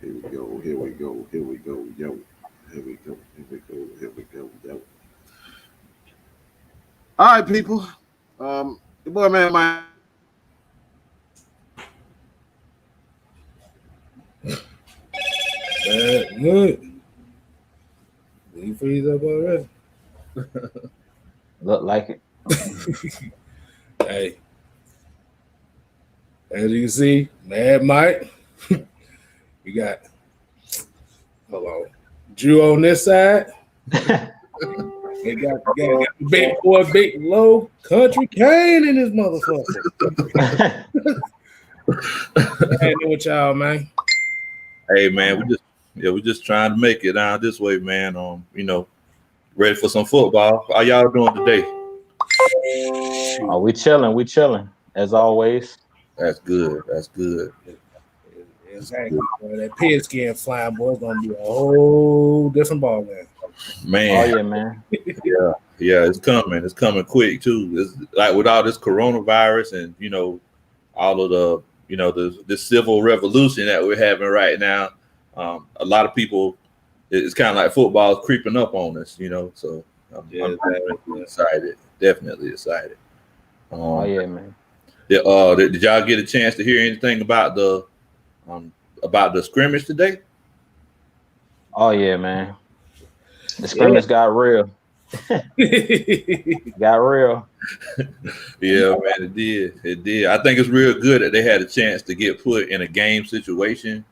Here we go. Here we go. Here we go. Yo. Here we go. Here we go. Here we go. Yo. All right, people. The boy man Mike. Good. Did you freeze up already? Look like it. Hey. As you can see, Mad Mike. We got Drew on this side. They got the big boy, big low country Kane in this motherfucker. Hey, with y'all, man. Hey, man, we just trying to make it down this way, man. Ready for some football. How y'all doing today? Oh, we chilling as always. That's good. Exactly. Boy, that pigskin flying, boy, is gonna be a whole different ball game. Man. Oh yeah, man. Yeah, it's coming. It's coming quick too. It's like with all this coronavirus and all of the civil revolution that we're having right now. A lot of people, it's kind of like football is creeping up on us, So I'm definitely excited. Oh yeah, man. Did y'all get a chance to hear anything about the scrimmage today? Oh yeah, man. The scrimmage got real. Got real. Yeah, man, it did. I think it's real good that they had a chance to get put in a game situation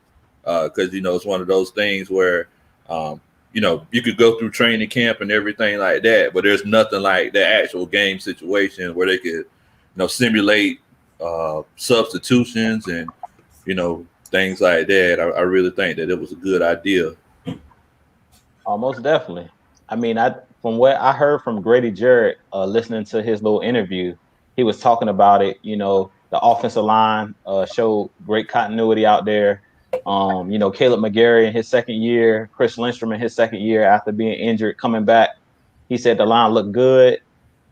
because it's one of those things where you could go through training camp and everything like that, but there's nothing like the actual game situation where they could simulate substitutions and things like that. I really think that it was a good idea. Most definitely. I mean, from what I heard from Grady Jarrett, listening to his little interview, he was talking about it. The offensive line showed great continuity out there. Caleb McGarry in his second year, Chris Lindstrom in his second year after being injured, coming back, he said the line looked good.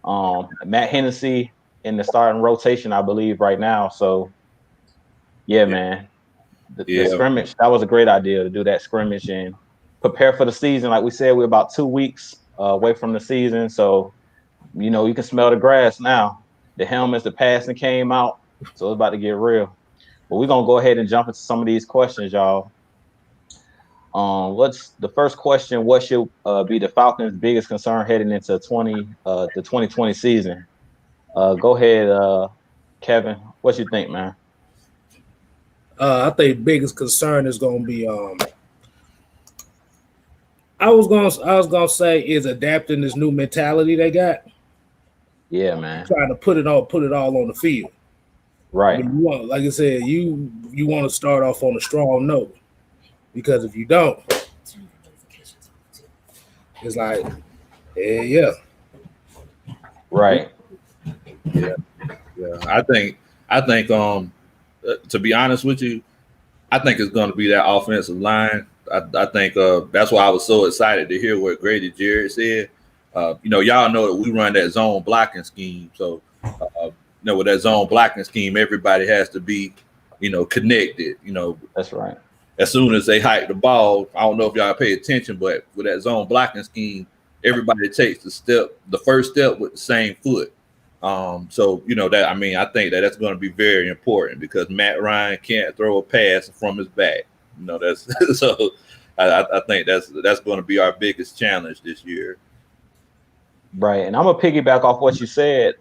Matt Hennessy in the starting rotation, I believe, right now. So, yeah. Man, the scrimmage, that was a great idea to do that scrimmage and prepare for the season. Like we said, we're about 2 weeks away from the season. So, you can smell the grass now. The helmets, the passing came out. So it's about to get real. But we're going to go ahead and jump into some of these questions, y'all. What's the first question? What should be the Falcons' biggest concern heading into the 2020 season? Go ahead, Kevin. What you think, man? I think biggest concern is going to be I was gonna say is adapting this new mentality they got. Yeah, man. Trying to put it all on the field. Right. I mean, you want, like I said, you want to start off on a strong note, because if you don't, it's like, yeah. Right. Yeah. I think to be honest with you, I think it's going to be that offensive line. I think that's why I was so excited to hear what Grady Jarrett said. Y'all know that we run that zone blocking scheme. So, with that zone blocking scheme, everybody has to be, connected. That's right. As soon as they hike the ball, I don't know if y'all pay attention, but with that zone blocking scheme, everybody takes the first step with the same foot. I think that's going to be very important because Matt Ryan can't throw a pass from his back. That's so. I think that's going to be our biggest challenge this year. Right, and I'm gonna piggyback off what you said.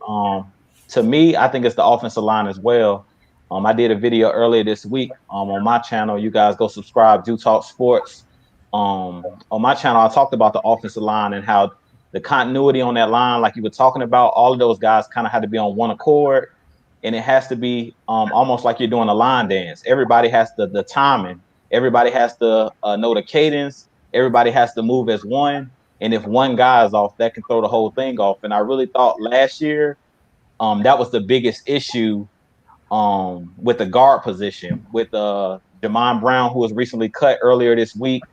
To me, I think it's the offensive line as well. I did a video earlier this week on my channel. You guys go subscribe, do Talk Sports. On my channel, I talked about the offensive line and how the continuity on that line, like you were talking about, all of those guys kind of had to be on one accord, and it has to be almost like you're doing a line dance. Everybody has the timing. Everybody has to know the cadence. Everybody has to move as one. And if one guy is off, that can throw the whole thing off. And I really thought last year that was the biggest issue with the guard position, with Jamon Brown, who was recently cut earlier this week,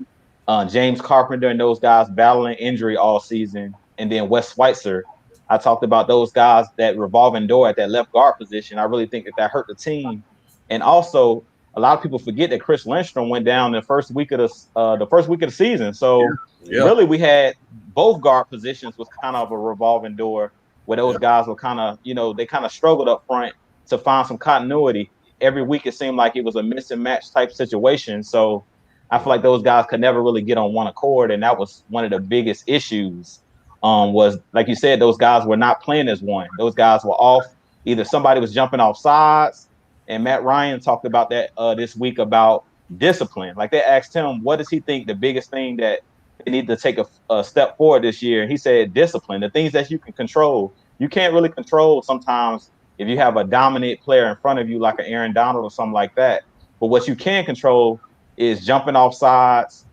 James Carpenter and those guys battling injury all season, and then Wes Schweitzer. I talked about those guys, that revolving door at that left guard position. I really think that hurt the team. And also a lot of people forget that Chris Lindstrom went down the first week of the season. So really, we had both guard positions was kind of a revolving door where those guys were kind of, they kind of struggled up front to find some continuity. Every week it seemed like it was a miss and match type situation. So I feel like those guys could never really get on one accord, and that was one of the biggest issues. Was like you said, those guys were not playing as one. Those guys were off. Either somebody was jumping off sides, and Matt Ryan talked about that this week about discipline. Like they asked him, what does he think the biggest thing that they need to take a step forward this year? And he said discipline, the things that you can control. You can't really control sometimes if you have a dominant player in front of you like an Aaron Donald or something like that. But what you can control is jumping off sides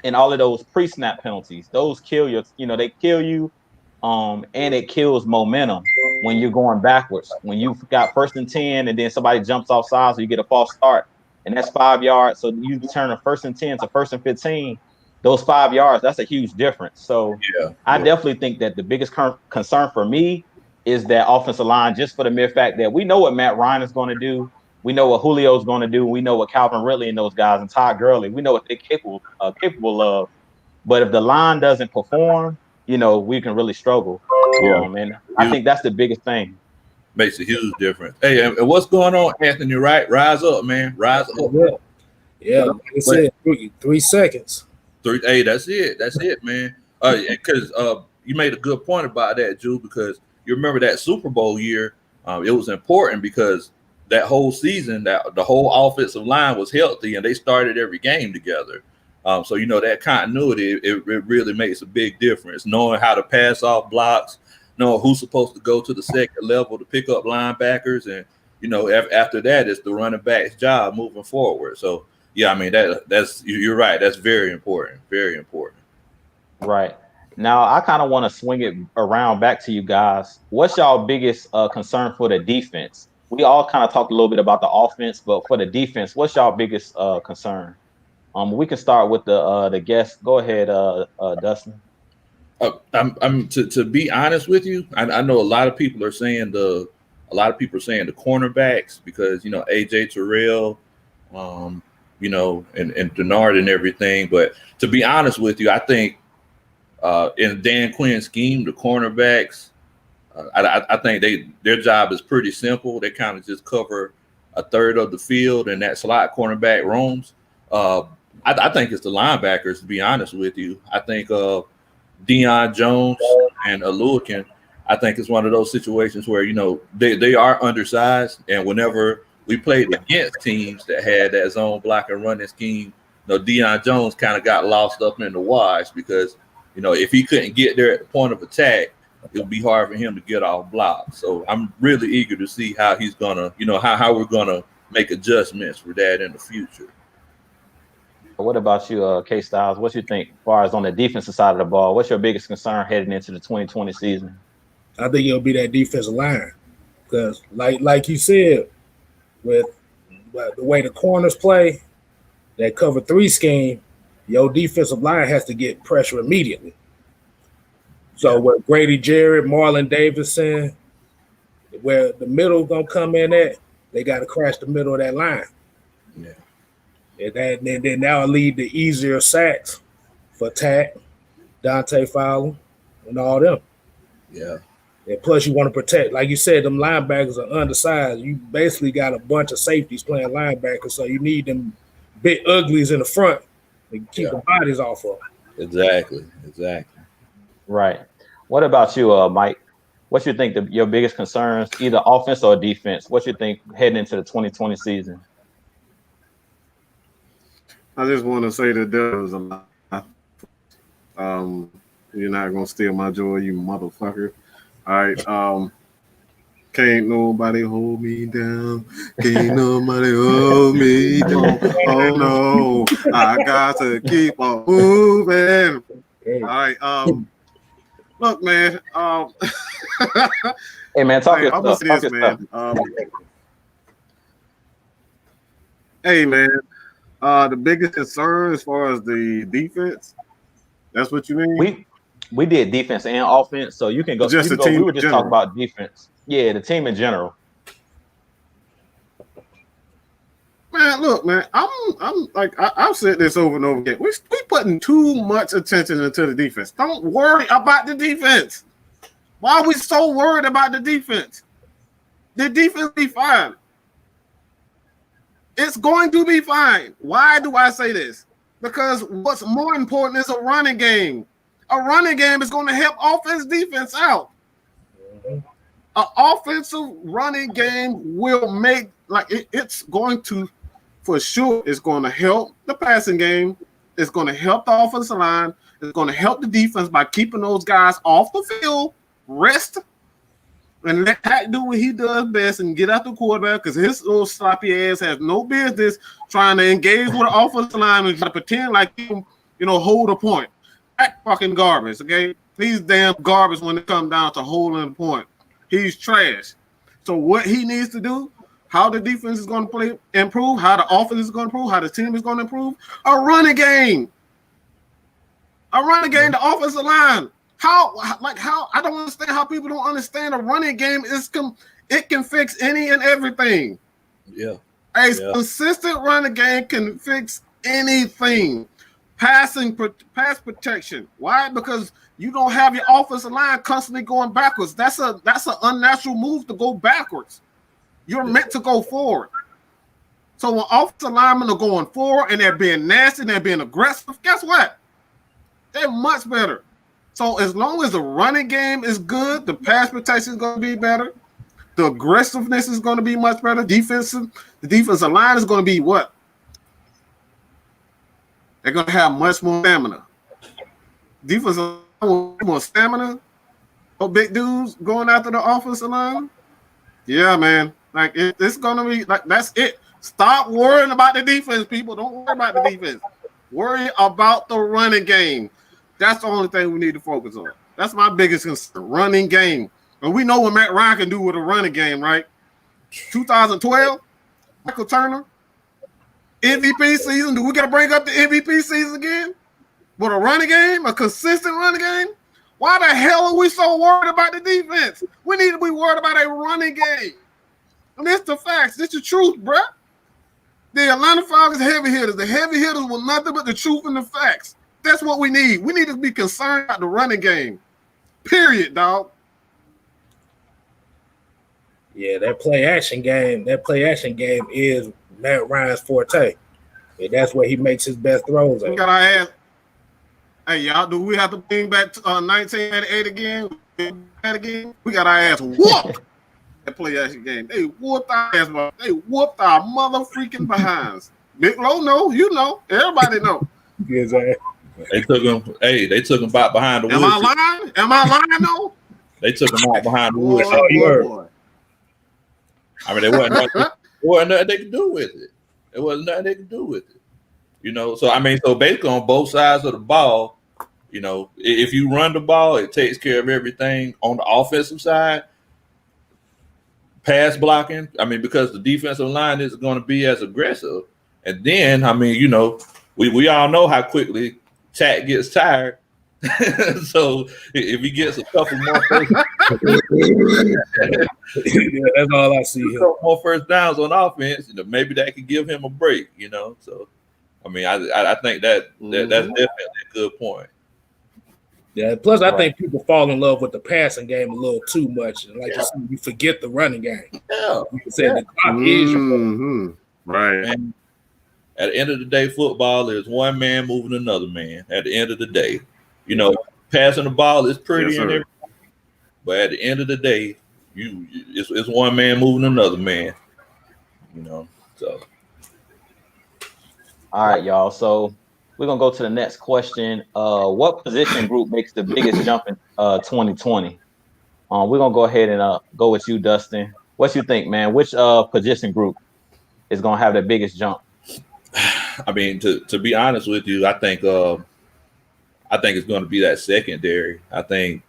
and all of those pre-snap penalties. Those kill you, they kill you. And it kills momentum when you're going backwards. When you've got 1st and 10 and then somebody jumps off sides, so you get a false start. And that's 5 yards. So you turn a 1st and 10 to 1st and 15. Those 5 yards, that's a huge difference. So I definitely think that the biggest concern for me is that offensive line, just for the mere fact that we know what Matt Ryan is going to do. We know what Julio's going to do. We know what Calvin Ridley and those guys and Todd Gurley, we know what they're capable of. But if the line doesn't perform, we can really struggle. And I think that's the biggest thing. Makes a huge difference. Hey, and what's going on, Anthony? Right? Rise up, man. Rise up. Yeah. Like I said, 3 seconds. Hey, that's it, man. Because you made a good point about that, Drew, because you remember that Super Bowl year, it was important because that whole season, that the whole offensive line was healthy and they started every game together. So, that continuity, it really makes a big difference. Knowing how to pass off blocks, knowing who's supposed to go to the second level to pick up linebackers. And, after that, it's the running back's job moving forward. So, yeah, I mean, you're right. That's very important. Very important. Right. Now, I kind of want to swing it around back to you guys. What's y'all biggest concern for the defense? We all kind of talked a little bit about the offense, but for the defense, what's y'all biggest concern? We can start with the guest. Go ahead, Dustin. I'm to be honest with you. I know a lot of people are saying the cornerbacks because AJ Terrell, and Denard and everything. But to be honest with you, I think in Dan Quinn's scheme, the cornerbacks, I think their job is pretty simple. They kind of just cover a third of the field, and that slot cornerback roams. I think it's the linebackers, to be honest with you. I think Dion Jones and Aluakin, I think it's one of those situations where, they are undersized. And whenever we played against teams that had that zone block and running scheme, Dion Jones kind of got lost up in the wash because, if he couldn't get there at the point of attack, it would be hard for him to get off block. So I'm really eager to see how he's going to, how we're going to make adjustments for that in the future. What about you, K-Stylez? What you think as far as on the defensive side of the ball? What's your biggest concern heading into the 2020 season? I think it'll be that defensive line because, like you said, with the way the corners play, that cover 3 scheme, your defensive line has to get pressure immediately. So with Grady Jarrett, Marlon Davidson, where the middle gonna come in at, they got to crash the middle of that line. Yeah. And then that'll lead to easier sacks for Tack, Dante Fowler, and all them. Yeah. And plus, you want to protect, like you said, them linebackers are undersized. You basically got a bunch of safeties playing linebackers, so you need them big uglies in the front to keep the bodies off of them. Exactly. Right. What about you, Mike? What you think your biggest concerns, either offense or defense? What you think heading into the 2020 season? I just want to say that there was a lot. You're not gonna steal my joy, you motherfucker. All right. Can't nobody hold me down. Can't nobody hold me down. Oh no, I got to keep on moving. All right. Look, man. Hey, man, talk hey, your I'm gonna stuff. say this, man. Hey, man. The biggest concern as far as the defense. That's what you mean? We did defense and offense, so you can go. Just the team. We were just talking about defense. Yeah, the team in general. Man, look, man, I'm like I've said this over and over again. We putting too much attention into the defense. Don't worry about the defense. Why are we so worried about the defense? The defense be fine. It's going to be fine. Why do I say this? Because what's more important is a running game. A running game is going to help offense defense out. An offensive running game will make it's going to, for sure, it's going to help the passing game. It's going to help the offensive line. It's going to help the defense by keeping those guys off the field, rest, and let Hack do what he does best and get out the quarterback because his little sloppy ass has no business trying to engage with the offensive line and try to pretend like he hold a point. Hack fucking garbage, okay? He's damn garbage when it comes down to holding a point. He's trash. So what he needs to do, how the defense is going to improve, how the offense is going to improve, how the team is going to improve, a running game. A running game, the offensive line. How I don't understand how people don't understand a running game it can fix any and everything. Yeah. A consistent running game can fix anything. Pass protection. Why? Because you don't have your offensive line constantly going backwards. That's an unnatural move to go backwards. You're meant to go forward. So when offensive linemen are going forward and they're being nasty and they're being aggressive, guess what? They're much better. So as long as the running game is good, the pass protection is going to be better. The aggressiveness is going to be much better. The defensive line is going to be what? They're going to have much more stamina. Defensive line more stamina. Oh, big dudes going after the offensive line. Yeah, man. Like it's going to be like that's it. Stop worrying about the defense, people. Don't worry about the defense. Worry about the running game. That's the only thing we need to focus on. That's my biggest concern, running game. And we know what Matt Ryan can do with a running game, right? 2012, Michael Turner, MVP season. Do we got to bring up the MVP season again? With a running game, a consistent running game? Why the hell are we so worried about the defense? We need to be worried about a running game. And it's the facts. It's the truth, bruh. The Atlanta Falcons heavy hitters. The heavy hitters were nothing but the truth and the facts. That's what we need. We need to be concerned about the running game. Period, dog. Yeah, that play action game is Matt Ryan's forte. And that's where he makes his best throws. We got our ass. Hey, y'all, do we have to bring back 1988 again? We got our ass whooped. That play action game. They whooped our ass. They whooped our mother freaking behinds. Big Low, no, you know. Everybody know. Yes, They took him back behind the woods. Am I lying though? They took him out behind the woods. Boy. I mean, there wasn't nothing they could do with it. There wasn't nothing they could do with it. So basically on both sides of the ball, if you run the ball, it takes care of everything on the offensive side. Pass blocking, because the defensive line isn't going to be as aggressive. And then, we all know how quickly Tat gets tired. So if he gets a couple more first that's all I see. More first downs on offense, maybe that could give him a break. So I think that's definitely a good point. Yeah. Plus, I think people fall in love with the passing game a little too much, and like you said, you forget the running game. Yeah, you said the clock is your right. And at the end of the day, football is one man moving another man. At the end of the day, passing the ball is pretty and everything, but at the end of the day, it's one man moving another man. So. All right, y'all. So we're gonna go to the next question. What position group makes the biggest jump in 2020? We're gonna go ahead and go with you, Dustin. What you think, man? Which position group is gonna have the biggest jump? To be honest with you, I think it's going to be that secondary. I think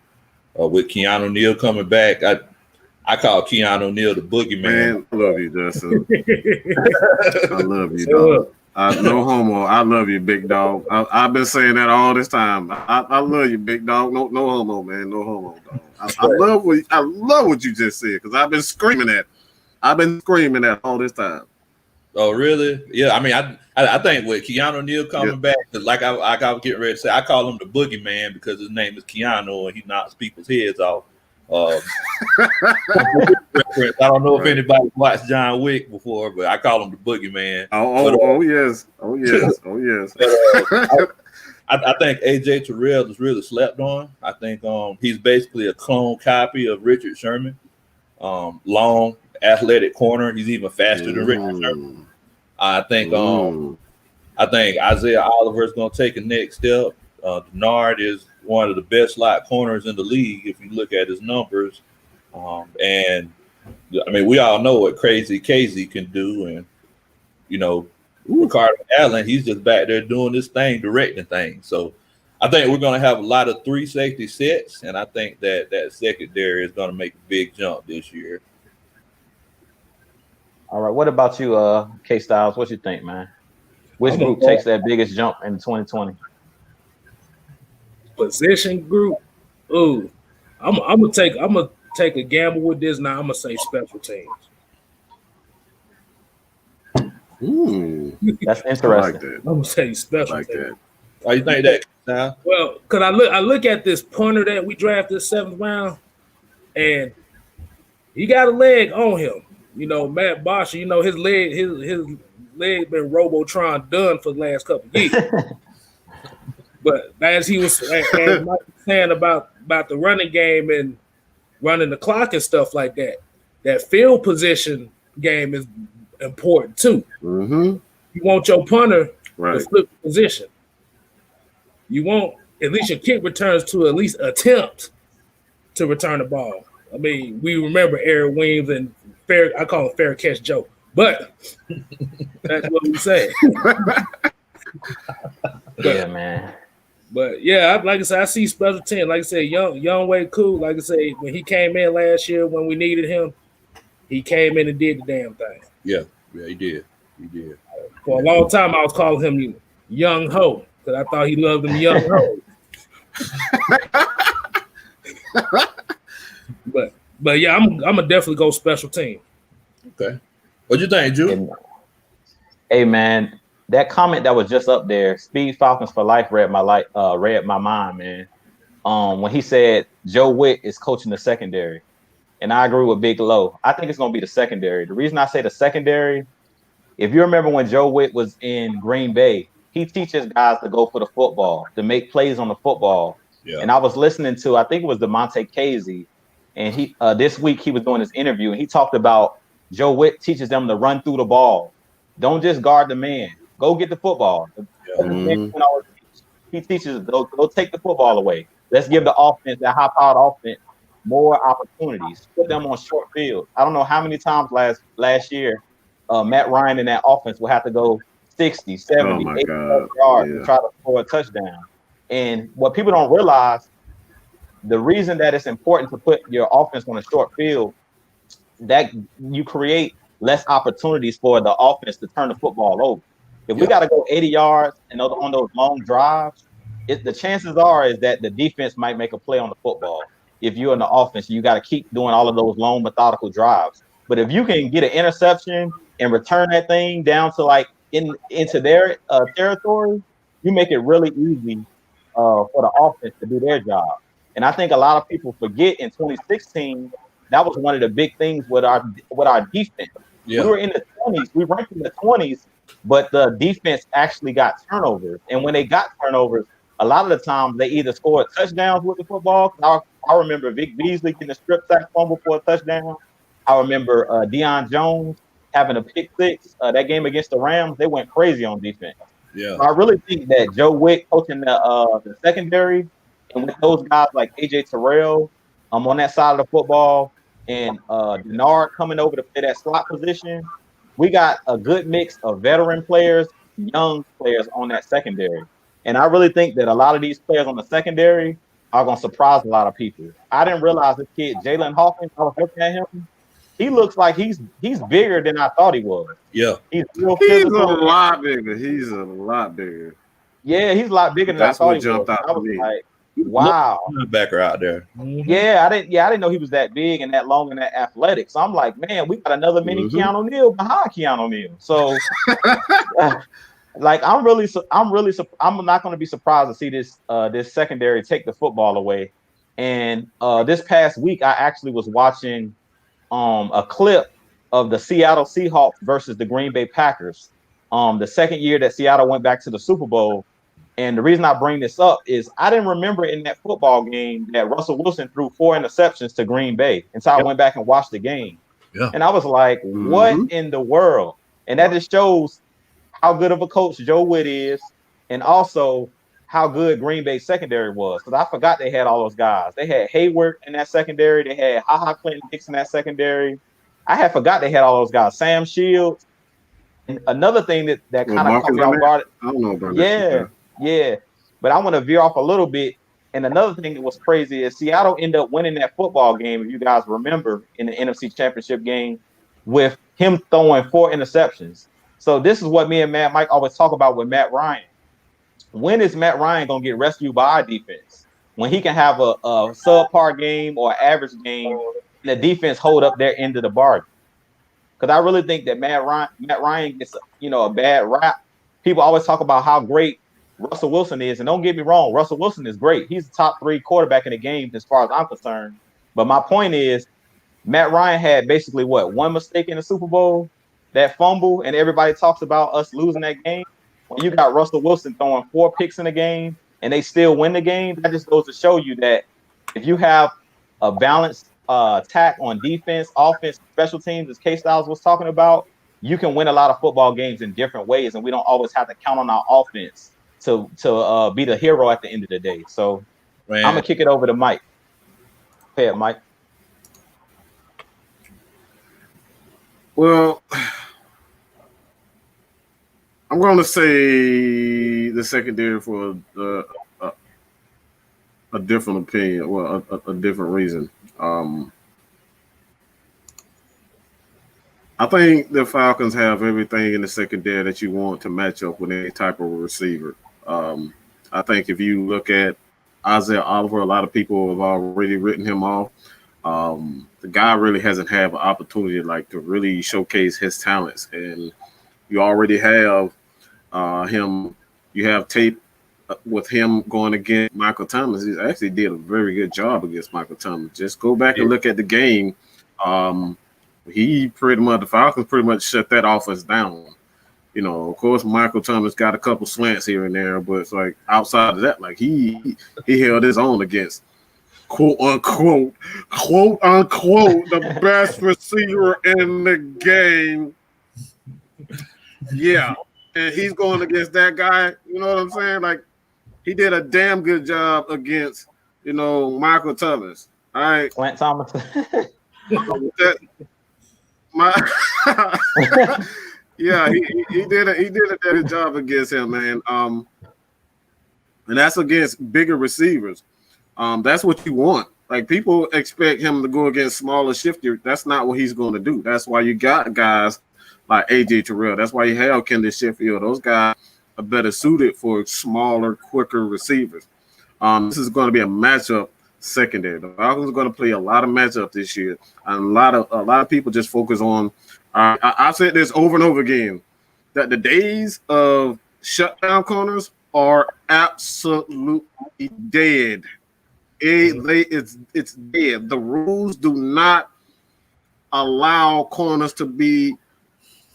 with Keanu Neal coming back, I call Keanu Neal the boogeyman. Man, I love you, Justin. I love you, dog. No homo. I love you, big dog. I've been saying that all this time. I love you, big dog. No homo, man. No homo, dog. I love what you just said because I've been screaming that. I've been screaming that all this time. Oh, really? Yeah. I mean, I think with Keanu Neal coming back, like I was getting ready to say, I call him the boogeyman because his name is Keanu and he knocks people's heads off. I don't know if anybody watched John Wick before, but I call him the boogeyman. Yes. I think AJ Terrell is really slept on. I think he's basically a clone copy of Richard Sherman. Long, athletic corner. He's even faster than Richard Sherman. I think Isaiah Oliver is going to take a next step. Denard is one of the best slot corners in the league if you look at his numbers. And I mean, we all know what Crazy Casey can do, and Ricardo Allen, he's just back there doing this thing, directing things. So I think we're going to have a lot of 3 safety sets, and I think that secondary is going to make a big jump this year. All right, what about you, K-Stylez? What you think, man? Which group takes that biggest jump in 2020? Position group. Ooh, I'm gonna take a gamble with this. Now I'm gonna say special teams. That's interesting. I like that. I'm gonna say special teams. That. Why you think that? Now? Well, because I look at this punter that we drafted 7th round, and he got a leg on him. Matt Bosch. His leg been Robotron done for the last couple of years. But as he was saying about the running game and running the clock and stuff like that, that field position game is important too. You want your punter to flip position. You want at least your kick returns to at least attempt to return the ball. I mean, we remember Eric Weems and I call him Fair Catch Joe, but that's what we say. Yeah, man. But yeah, like I said, I see special team. Like I said, young way cool. Like I said, when he came in last year when we needed him, he came in and did the damn thing. Yeah, he did. For a long time, I was calling him Young Ho because I thought he loved them young hoes. But yeah, I'm gonna definitely go special team. Okay, what you think, Drew? Hey man, that comment that was just up there, Speed Falcons for Life, read my mind, man. When he said Joe Witt is coaching the secondary, and I agree with Big Low. I think it's gonna be the secondary. The reason I say the secondary, if you remember when Joe Witt was in Green Bay, he teaches guys to go for the football, to make plays on the football. Yeah. And I was listening to, I think it was DeMonte Casey, and he this week he was doing this interview, and he talked about Joe Witt teaches them to run through the ball. Don't just guard the man. Go get the football. He teaches go take the football away. Let's give the offense, that high-powered offense, more opportunities. Put them on short field. I don't know how many times last year Matt Ryan in that offense will have to go 60, 70, 80 yards to try to score a touchdown. And what people don't realize, the reason that it's important to put your offense on a short field, that you create less opportunities for the offense to turn the football over. If we got to go 80 yards and on those long drives, the chances are is that the defense might make a play on the football. If you're in the offense, you got to keep doing all of those long methodical drives. But if you can get an interception and return that thing down to like into their territory, you make it really easy for the offense to do their job. And I think a lot of people forget in 2016, that was one of the big things with our defense. Yeah. We were in the 20s. We ranked in the 20s, but the defense actually got turnovers. And when they got turnovers, a lot of the times they either scored touchdowns with the football. I remember Vic Beasley getting a strip sack fumble for a touchdown. I remember Dion Jones having a pick six. That game against the Rams, they went crazy on defense. Yeah, so I really think that Joe Witt coaching the secondary, and with those guys like AJ Terrell on that side of the football, and Denard coming over to play that slot position, we got a good mix of veteran players, young players on that secondary. And I really think that a lot of these players on the secondary are going to surprise a lot of people. I didn't realize this kid, Jaylen Hawkins, I was looking at him. He looks like he's bigger than I thought he was. Yeah. He's a lot bigger. Yeah, he's a lot bigger than I thought he was. Out I was me. like, Wow. Linebacker out there. Yeah, I didn't know he was that big and that long and that athletic. So I'm like, man, we got another mini Keanu Neal behind Keanu Neal. So like I'm not going to be surprised to see this secondary take the football away. And this past week I actually was watching a clip of the Seattle Seahawks versus the Green Bay Packers. The second year that Seattle went back to the Super Bowl. And the reason I bring this up is I didn't remember in that football game that Russell Wilson threw 4 interceptions to Green Bay until I went back and watched the game. Yeah. And I was like, what in the world? And that just shows how good of a coach Joe Witt is, and also how good Green Bay secondary was. Because I forgot they had all those guys. They had Hayward in that secondary. They had Clinton Dix in that secondary. I had forgot they had all those guys. Sam Shields. And another thing that kind of caught me off guard. I don't know about that. Yeah. But I want to veer off a little bit. And another thing that was crazy is Seattle ended up winning that football game, if you guys remember, in the NFC Championship game with him throwing 4 interceptions. So this is what me and Mike always talk about with Matt Ryan. When is Matt Ryan going to get rescued by our defense? When he can have a subpar game or average game and the defense hold up their end of the bargain. Because I really think that Matt Ryan gets a bad rap. People always talk about how great Russell Wilson is, and don't get me wrong, Russell Wilson is great. He's the top 3 quarterback in the game as far as I'm concerned. But my point is, Matt Ryan had basically one mistake in the Super Bowl, that fumble, and everybody talks about us losing that game. When you got Russell Wilson throwing 4 picks in the game and they still win the game, that just goes to show you that if you have a balanced attack on defense, offense, special teams, as K-Stylez was talking about, you can win a lot of football games in different ways, and we don't always have to count on our offense to be the hero at the end of the day. So I'm gonna kick it over to Mike. Hey, Mike. Well, I'm going to say the secondary for a different opinion, well, a different reason. I think the Falcons have everything in the secondary that you want to match up with any type of receiver. I think if you look at Isaiah Oliver, a lot of people have already written him off. The guy really hasn't had an opportunity to really showcase his talents, and you already have him. You have tape with him going against Michael Thomas. He actually did a very good job against Michael Thomas. Just go back and look at the game. The Falcons pretty much shut that offense down. Of course, Michael Thomas got a couple slants here and there, but it's outside of that, he held his own against quote unquote, the best receiver in the game. Yeah. And he's going against that guy. You know what I'm saying? He did a damn good job against, Michael Thomas. All right. Clint Thomas. Yeah, he did a good job against him, man. And that's against bigger receivers. That's what you want. People expect him to go against smaller, shiftier. That's not what he's going to do. That's why you got guys like AJ Terrell. That's why you have Kendall Sheffield. Those guys are better suited for smaller, quicker receivers. This is going to be a matchup secondary. The Falcons are going to play a lot of matchup this year, and a lot of people just focus on. I've said this over and over again that the days of shutdown corners are absolutely dead. It's dead. The rules do not allow corners to be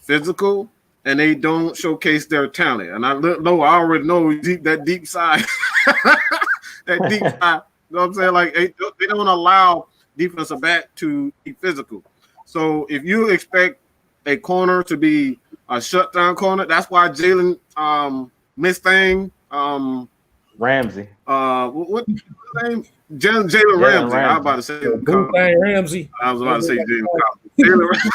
physical, and they don't showcase their talent. And I already know that deep side, that deep side. You know what I'm saying? They don't allow defensive back to be physical. So if you expect a corner to be a shutdown corner, that's why Jaylen Ramsey. What's his name? Jaylen Ramsey. I was about to say Ramsey. I was about to say Jaylen Ramsey.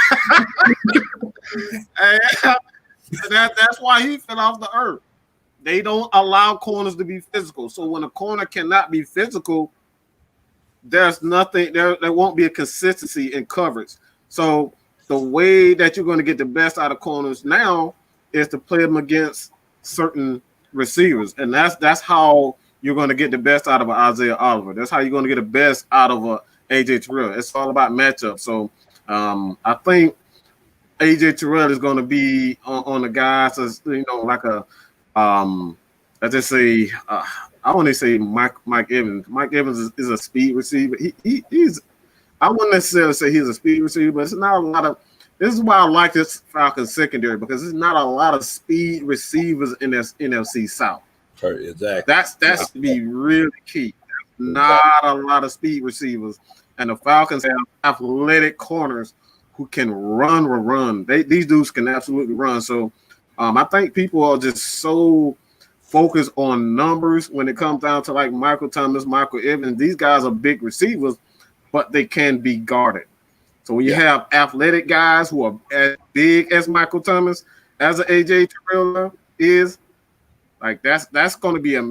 That's why he fell off the earth. They don't allow corners to be physical. So when a corner cannot be physical, there's nothing there. There won't be a consistency in coverage. So the way that you're going to get the best out of corners now is to play them against certain receivers, and that's how you're going to get the best out of an Isaiah Oliver. That's how you're going to get the best out of a AJ Terrell. It's all about matchup. So I think AJ Terrell is going to be on the guys as like a let's just say I want to say Mike Evans. Mike Evans is a speed receiver. He's I wouldn't necessarily say he's a speed receiver, but it's not a lot of. This is why I like this Falcons secondary, because there's not a lot of speed receivers in this NFC South. Exactly. That's to be really key. Not a lot of speed receivers, and the Falcons have athletic corners who can run. These dudes can absolutely run. So I think people are just so focused on numbers when it comes down to like Michael Thomas, Michael Evans. These guys are big receivers, but they can be guarded. So when you have athletic guys who are as big as Michael Thomas, as an AJ Terrell is, like that's going to be a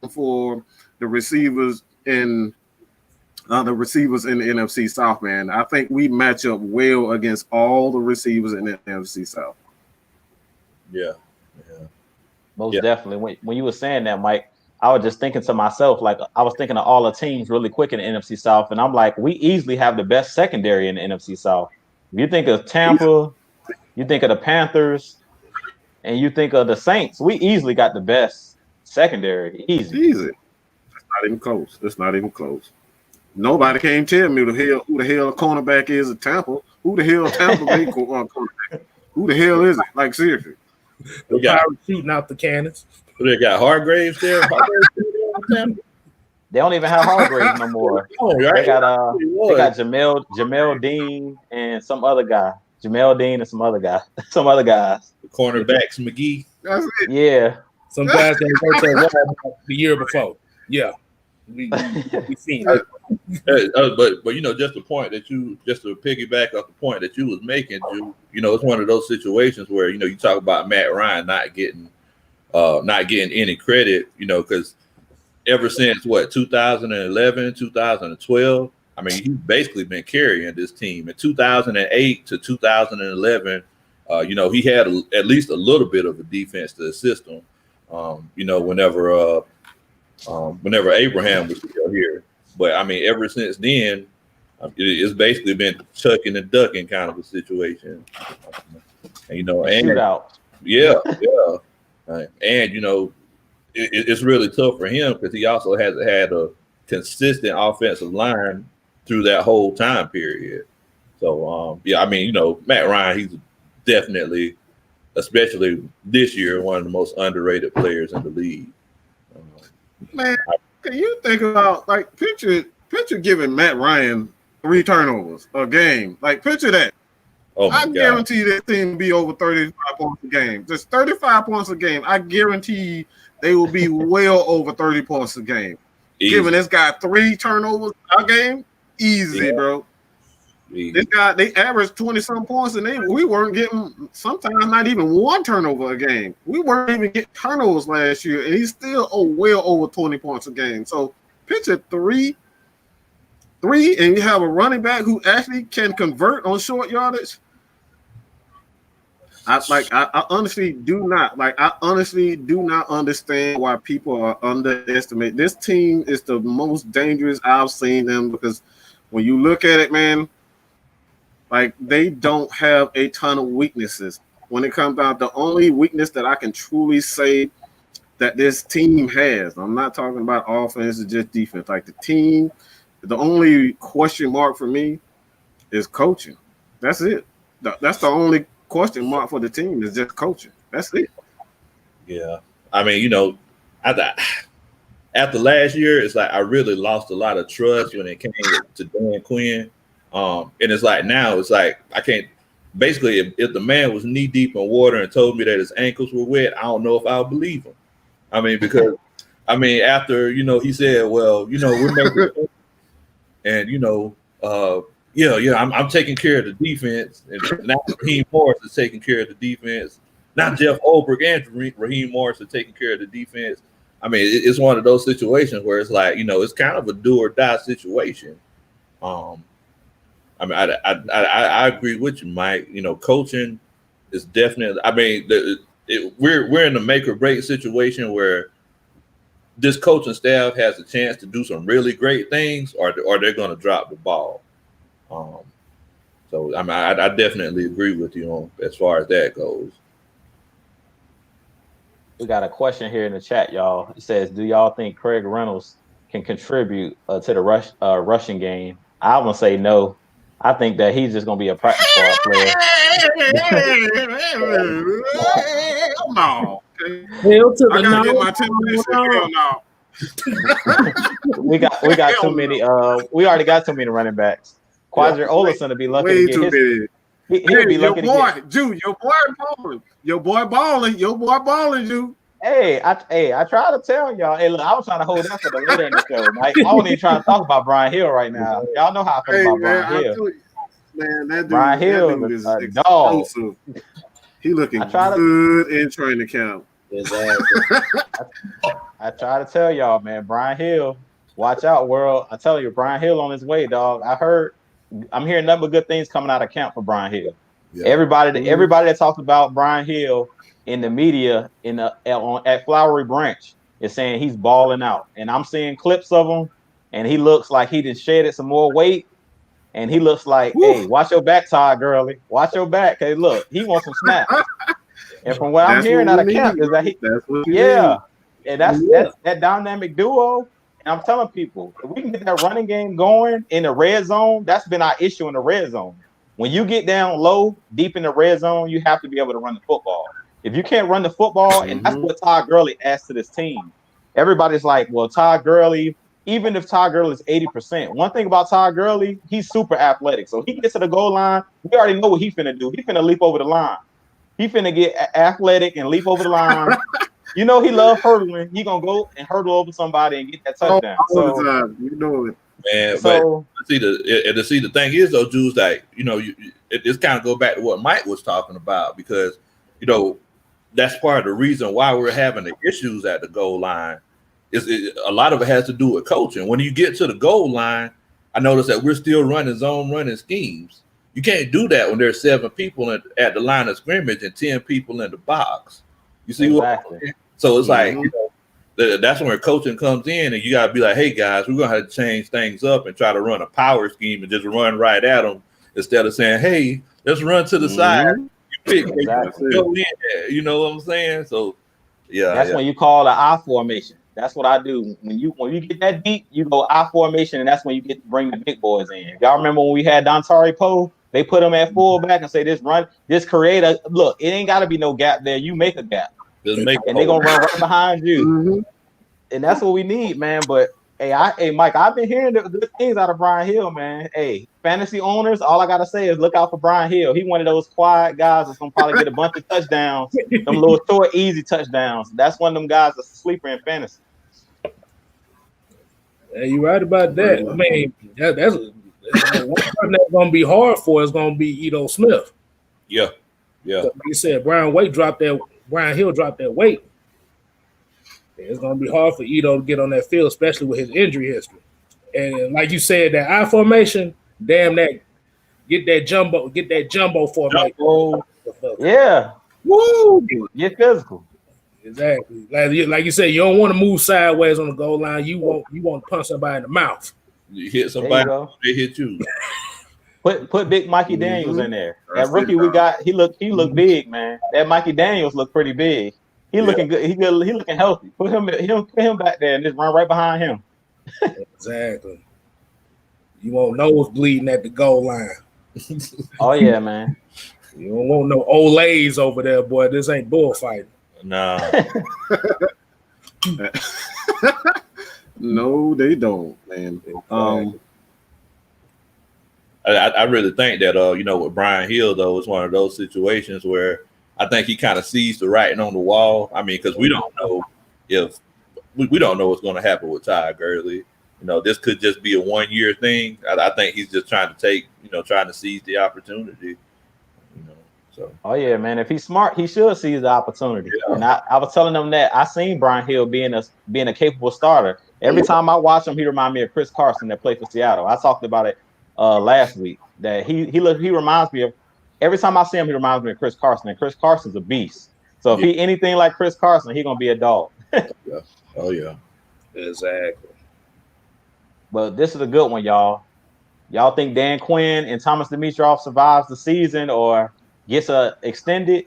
for the receivers in the NFC South, man. I think we match up well against all the receivers in the NFC South. Yeah. Most definitely. When you were saying that, Mike, I was just thinking to myself, like I was thinking of all the teams really quick in the NFC South, and I'm like, we easily have the best secondary in the NFC South. If you think of Tampa, you think of the Panthers, and you think of the Saints, we easily got the best secondary. Easy. That's not even close. Nobody can tell me who the hell a cornerback is at Tampa. Who the hell Tampa Bay cornerback? Who the hell is it? Like seriously. The Pirates shooting out the cannons. They got Hargraves there. They don't even have Hargraves no more. Right? They got Jamel Dean and some other guy. Some other guys. The cornerbacks, McGee. That's it. Yeah. Some guys that went to Walmart the year before. Yeah. We seen it. But just the point that just to piggyback off the point that you was making, it's one of those situations where you talk about Matt Ryan not getting any credit, because ever since 2011, 2012, I mean, he's basically been carrying this team. In 2008 to 2011, he had at least a little bit of a defense to assist him. Whenever Abraham was still here, but I mean, ever since then, it's basically been chucking and ducking kind of a situation. And shootout. Yeah. And it's really tough for him because he also hasn't had a consistent offensive line through that whole time period. So Matt Ryan, he's definitely, especially this year, one of the most underrated players in the league. Man, can you think about picture giving Matt Ryan 3 turnovers a game? Like picture that. Oh my I guarantee that team will be over 35 points a game. Just 35 points a game. I guarantee they will be well over 30 points a game. Easy. Giving this guy 3 turnovers a game, easy, bro. Easy. This guy, they averaged 20-some points, and we weren't getting sometimes not even 1 turnover a game. We weren't even getting turnovers last year, and he's still well over 20 points a game. So picture 3, and you have a running back who actually can convert on short yardage. I honestly do not understand why people are underestimating. This team is the most dangerous I've seen them, because when you look at it, man, they don't have a ton of weaknesses. When it comes down, the only weakness that I can truly say that this team has, I'm not talking about offense, it's just defense. Like the team, the only question mark for me is coaching. That's it. That's the only question mark for the team, is just coaching. That's it. Yeah. I mean, after last year, it's like I really lost a lot of trust when it came to Dan Quinn. And it's like now it's like I can't basically if the man was knee deep in water and told me that his ankles were wet, I don't know if I'll believe him. I mean, because after he said, well, we're making and I'm taking care of the defense, and now Raheem Morris is taking care of the defense. Not Jeff Olberg and Raheem Morris are taking care of the defense. I mean, it's one of those situations where it's like, it's kind of a do or die situation. I mean, I agree with you, Mike. Coaching is definitely. I mean, we're in a make or break situation where this coaching staff has a chance to do some really great things, or they're going to drop the ball. So I mean, I definitely agree with you on as far as that goes. We got a question here in the chat, y'all. It says, "Do y'all think Craig Reynolds can contribute to the rushing game?" I want to say no. I think that he's just going to be a practice squad player. Come on. Hell to I the gotta get no. my 10 minutes. Hell no. we got too many. We already got too many running backs. Quadri Olison to be lucky Way to too get his. many. He'll be lucky to get. Jude, your boy balling, Jude. Hey, I try to tell y'all. Hey, look, I was trying to hold that for the later in the show. Like, I wasn't even trying to talk about Brian Hill right now. Y'all know how I feel about Brian Hill. Man, that dude, Brian Hill is a dog. explosive. He looking good in training camp. Exactly. I try to tell y'all, man, Brian Hill, watch out, world. I tell you, Brian Hill on his way, dog. I'm hearing nothing but good things coming out of camp for Brian Hill. Yeah. Everybody that talks about Brian Hill in the media at Flowery Branch is saying he's balling out. And I'm seeing clips of him, and he looks like he just shedded some more weight. And he looks like, hey, watch your back, Todd Gurley. Watch your back. Hey, look, he wants some snaps. And from what I'm hearing out of camp is that and that's that dynamic duo. And I'm telling people, if we can get that running game going in the red zone, that's been our issue in the red zone. When you get down low, deep in the red zone, you have to be able to run the football. If you can't run the football, and that's what Todd Gurley adds to this team. Everybody's like, well, Todd Gurley, even if Todd Gurley is 80%, one thing about Todd Gurley, he's super athletic. So he gets to the goal line, we already know what he's finna do. He's finna leap over the line. He finna get athletic and leap over the line. You know he loves hurtling. He gonna go and hurdle over somebody and get that touchdown. All the time. You know it. Man, so, but the thing is though, Jules, like, you know, it's kind of go back to what Mike was talking about, because, you know, that's part of the reason why we're having the issues at the goal line. A lot of it has to do with coaching. When you get to the goal line, I noticed that we're still running zone running schemes. You can't do that when there's 7 people at the line of scrimmage and 10 people in the box. You see exactly. what? So it's like, you know, that's where coaching comes in, and you got to be like, hey guys, we're gonna have to change things up and try to run a power scheme and just run right at them instead of saying, hey, let's run to the side. You pick, exactly. go in there. You know what I'm saying? So that's when you call the I formation. That's what I do. When you get that deep, you go I formation, and that's when you get to bring the big boys in. Y'all remember when we had Dontari Poe? They put him at fullback and say, this create a look. It ain't got to be no gap there. You make a gap, and they're gonna run right behind you. And that's what we need, man. But hey, Mike, I've been hearing the good things out of Brian Hill, man. Hey, fantasy owners, all I gotta say is look out for Brian Hill. He one of those quiet guys that's gonna probably get a bunch of touchdowns, them little short, easy touchdowns. That's one of them guys that's a sleeper in fantasy. Yeah, you're right about that. I mean, that's one person that's gonna be hard for is gonna be Edo Smith. Yeah. So, like you said, Brian Hill dropped that weight. It's going to be hard for Edo to get on that field, especially with his injury history. And like you said, that I formation, damn that, get that jumbo formation. Yeah. Woo! Get physical. Exactly. Like you said, you don't want to move sideways on the goal line. You want to punch somebody in the mouth. You hit somebody, they hit you. Put big Mikey Daniels in there. That rookie we got, he looked big, man. That Mikey Daniels looked pretty big. He looking good. He looking healthy. Put him back there and just run right behind him. Exactly. You want nose bleeding at the goal line. Oh yeah, man. You don't want no Olays over there, boy. This ain't bullfighting. No. No, they don't, man. I really think that you know, with Brian Hill though, it's one of those situations where I think he kind of sees the writing on the wall. I mean, because we don't know what's going to happen with Todd Gurley. You know, this could just be a 1-year thing. I think he's just trying to seize the opportunity. You know, so. Oh yeah, man. If he's smart, he should seize the opportunity. Yeah. And I was telling them that I seen Brian Hill being a capable starter. Every time I watch him, he reminds me of Chris Carson that played for Seattle. I talked about it last week. That he reminds me of. Every time I see him, he reminds me of Chris Carson, and Chris Carson's a beast. So if he anything like Chris Carson, he's gonna be a dog. Yeah. Oh yeah. Exactly. But this is a good one, y'all. Y'all think Dan Quinn and Thomas Dimitroff survives the season or gets extended?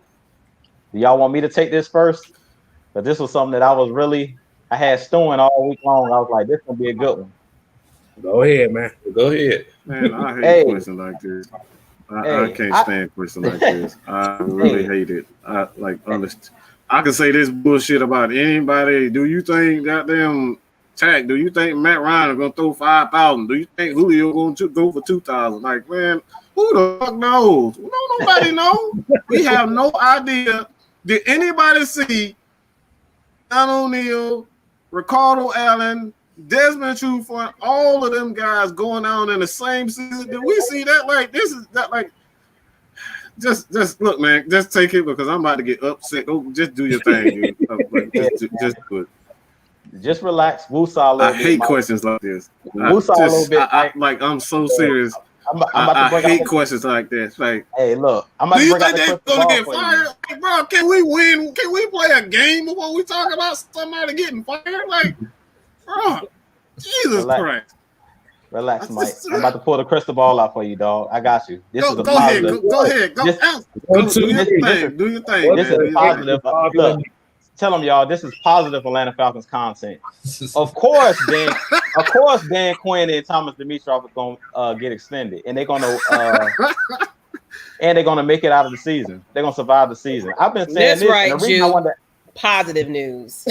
Do y'all want me to take this first? But this was something that I had stewing all week long. I was like, this is gonna be a good one. Go ahead, man. Go ahead. Man, I hate questions like this. I can't stand questions like this. I really hate it. I can say this bullshit about anybody. Do you think goddamn Tack? Do you think Matt Ryan is gonna throw 5,000? Do you think Julio going to go for 2,000? Like, man, who the fuck knows? No, nobody know. We have no idea. Did anybody see Keanu Neal, Ricardo Allen, Desmond Trufant, all of them guys going down in the same season? Did we see that? Like, this is that like. Just look, man. Just take it because I'm about to get upset. Go, just do your thing, dude. Just do it. Just relax. Woosah a little bit. I hate questions like this. Woosah a little bit. I'm so serious. I hate questions like this. Like, hey, look. Do you think they're gonna get fired? Like, bro, can we win? Can we play a game before we talk about somebody getting fired? Like, bro, Jesus Christ. Relax, Mike. I'm about to pull the crystal ball out for you, dog. I got you. This is a go positive. ahead. Do your thing. This is positive. Look, tell them, y'all, this is positive Atlanta Falcons content. Of course, Dan Quinn and Thomas Dimitroff are gonna get extended, and they're gonna make it out of the season. They're gonna survive the season. I've been saying that's this. right, Jude. Positive news.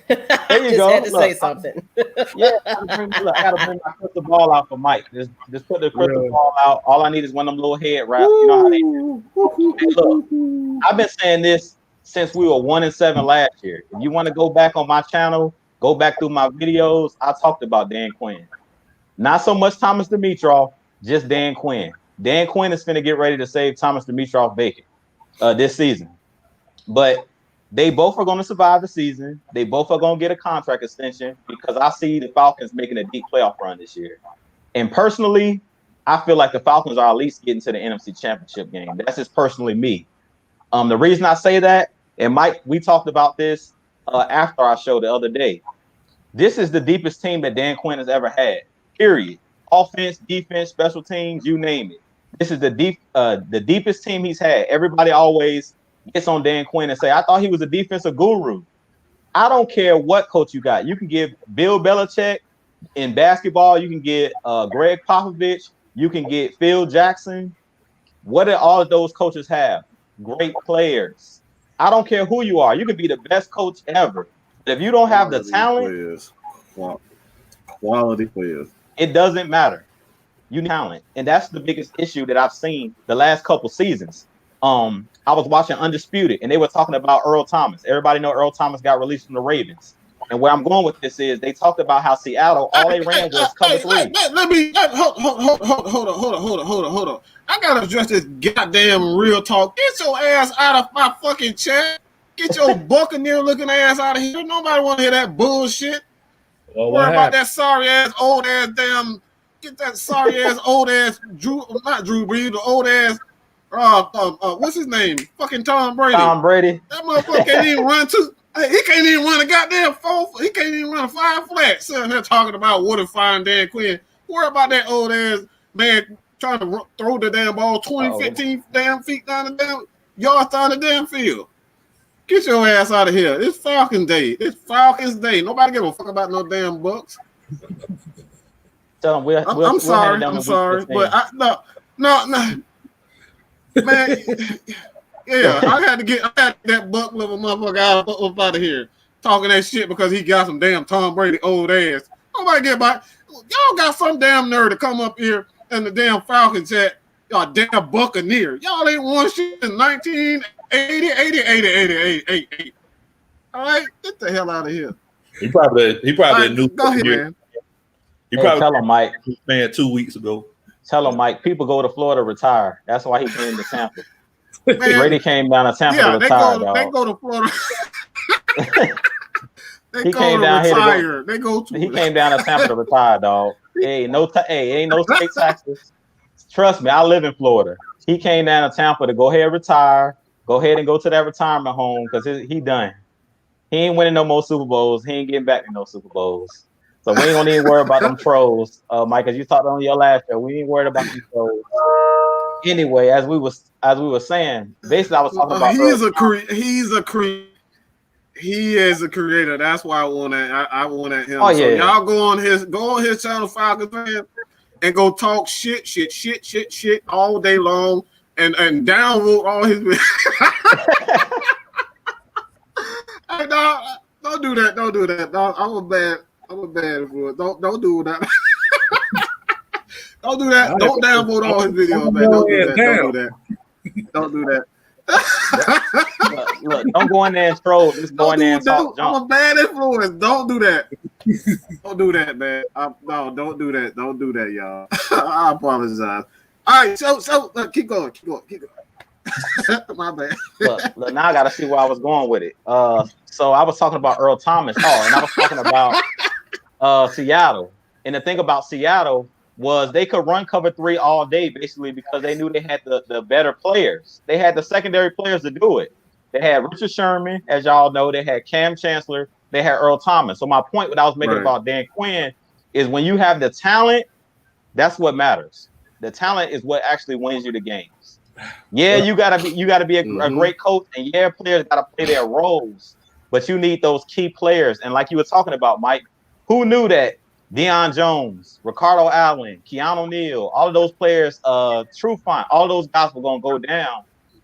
There you go. Had to say something. Yeah, I gotta bring my crystal ball out for Mike. Just put the crystal ball out. All I need is one of them little head wraps. You know how they do. Hey, look, I've been saying this since we were 1-7 last year. If you want to go back on my channel, go back through my videos. I talked about Dan Quinn. Not so much Thomas Dimitroff, just Dan Quinn. Dan Quinn is finna get ready to save Thomas Dimitroff vacant this season. But they both are going to survive the season. They both are going to get a contract extension because I see the Falcons making a deep playoff run this year. And personally, I feel like the Falcons are at least getting to the NFC Championship game. That's just personally me. The reason I say that, and Mike, we talked about this after our show the other day. This is the deepest team that Dan Quinn has ever had, period. Offense, defense, special teams, you name it. This is the deepest team he's had. Everybody always gets on Dan Quinn and say, I thought he was a defensive guru. I don't care what coach you got. You can give Bill Belichick in basketball. You can get Greg Popovich. You can get Phil Jackson. What do all of those coaches have? Great players. I don't care who you are. You can be the best coach ever. But if you don't have the talent, quality players, it doesn't matter. You need talent. And that's the biggest issue that I've seen the last couple seasons. I was watching Undisputed, and they were talking about Earl Thomas. Everybody know Earl Thomas got released from the Ravens. And where I'm going with this is they talked about how Seattle, all they ran was cover three. Let me hold on. I gotta address this goddamn real talk. Get your ass out of my fucking chat. Get your Buccaneer looking ass out of here. Nobody want to hear that bullshit. Well, worry about that sorry ass old ass damn. Get that sorry ass old ass not Drew Brees, the old ass. What's his name? Fucking Tom Brady. Tom Brady. That motherfucker can't even run two. He can't even run a goddamn 4. He can't even run a 5 flat. Sitting here talking about what if firing Dan Quinn. Worry about that old ass man trying to throw the damn ball 20, 15 damn feet down the damn yards down the damn field. Get your ass out of here. It's Falcons Day. Nobody give a fuck about no damn Bucks. Tell them I'm sorry, but no. Man, yeah, I had to get that buck little motherfucker out of here talking that shit because he got some damn Tom Brady old ass. Nobody get by. Y'all got some damn nerd to come up here in the damn Falcons chat. Y'all damn Buccaneer. Y'all ain't won shit in 1980, 88. All right, get the hell out of here. He probably right, knew. Go ahead, man. He probably tell him, Mike. Man, 2 weeks ago. Tell him, Mike. People go to Florida to retire. That's why he came to Tampa. Man, Brady came down to Tampa to retire. They go to Florida. He came down here. He came down to Tampa to retire, dog. Ain't no state taxes. Trust me, I live in Florida. He came down to Tampa to go ahead and retire. Go ahead and go to that retirement home because he done. He ain't winning no more Super Bowls. He ain't getting back to no Super Bowls. So we ain't gonna even worry about them trolls, Mike, as you talked on your last show. We ain't worried about them trolls. Anyway, as we were saying, basically I was talking about he is a creator. That's why I wanted him. Oh, So yeah. y'all go on his channel, Falcons fan, and go talk shit all day long and downvote all his Hey, no, don't do that. Don't do that. No, I'm a bad influence. Don't do that. Don't do that. Don't downvote all his videos, man. Don't do that. Don't do that. Look, don't go in there and troll. Just go in there and talk junk. I'm a bad influence. Don't do that. Don't do that, man. No, don't do that. Don't do that, y'all. I apologize. All right, so keep going. My bad. Look, now I got to see where I was going with it. So I was talking about Earl Thomas, and I was talking about Seattle. And the thing about Seattle was they could run cover 3 all day, basically, because they knew they had the better players. They had the secondary players to do it. They had Richard Sherman, as y'all know. They had Cam Chancellor. They had Earl Thomas. So my point, what I was making about Dan Quinn, is when you have the talent, that's what matters. The talent is what actually wins you the games. Yeah, you gotta be a great coach, and yeah, players gotta play their roles, but you need those key players. And like you were talking about, Mike, who knew that Dion Jones, Ricardo Allen, Keanu Neal, all of those players, Trufant, all those guys were gonna go down,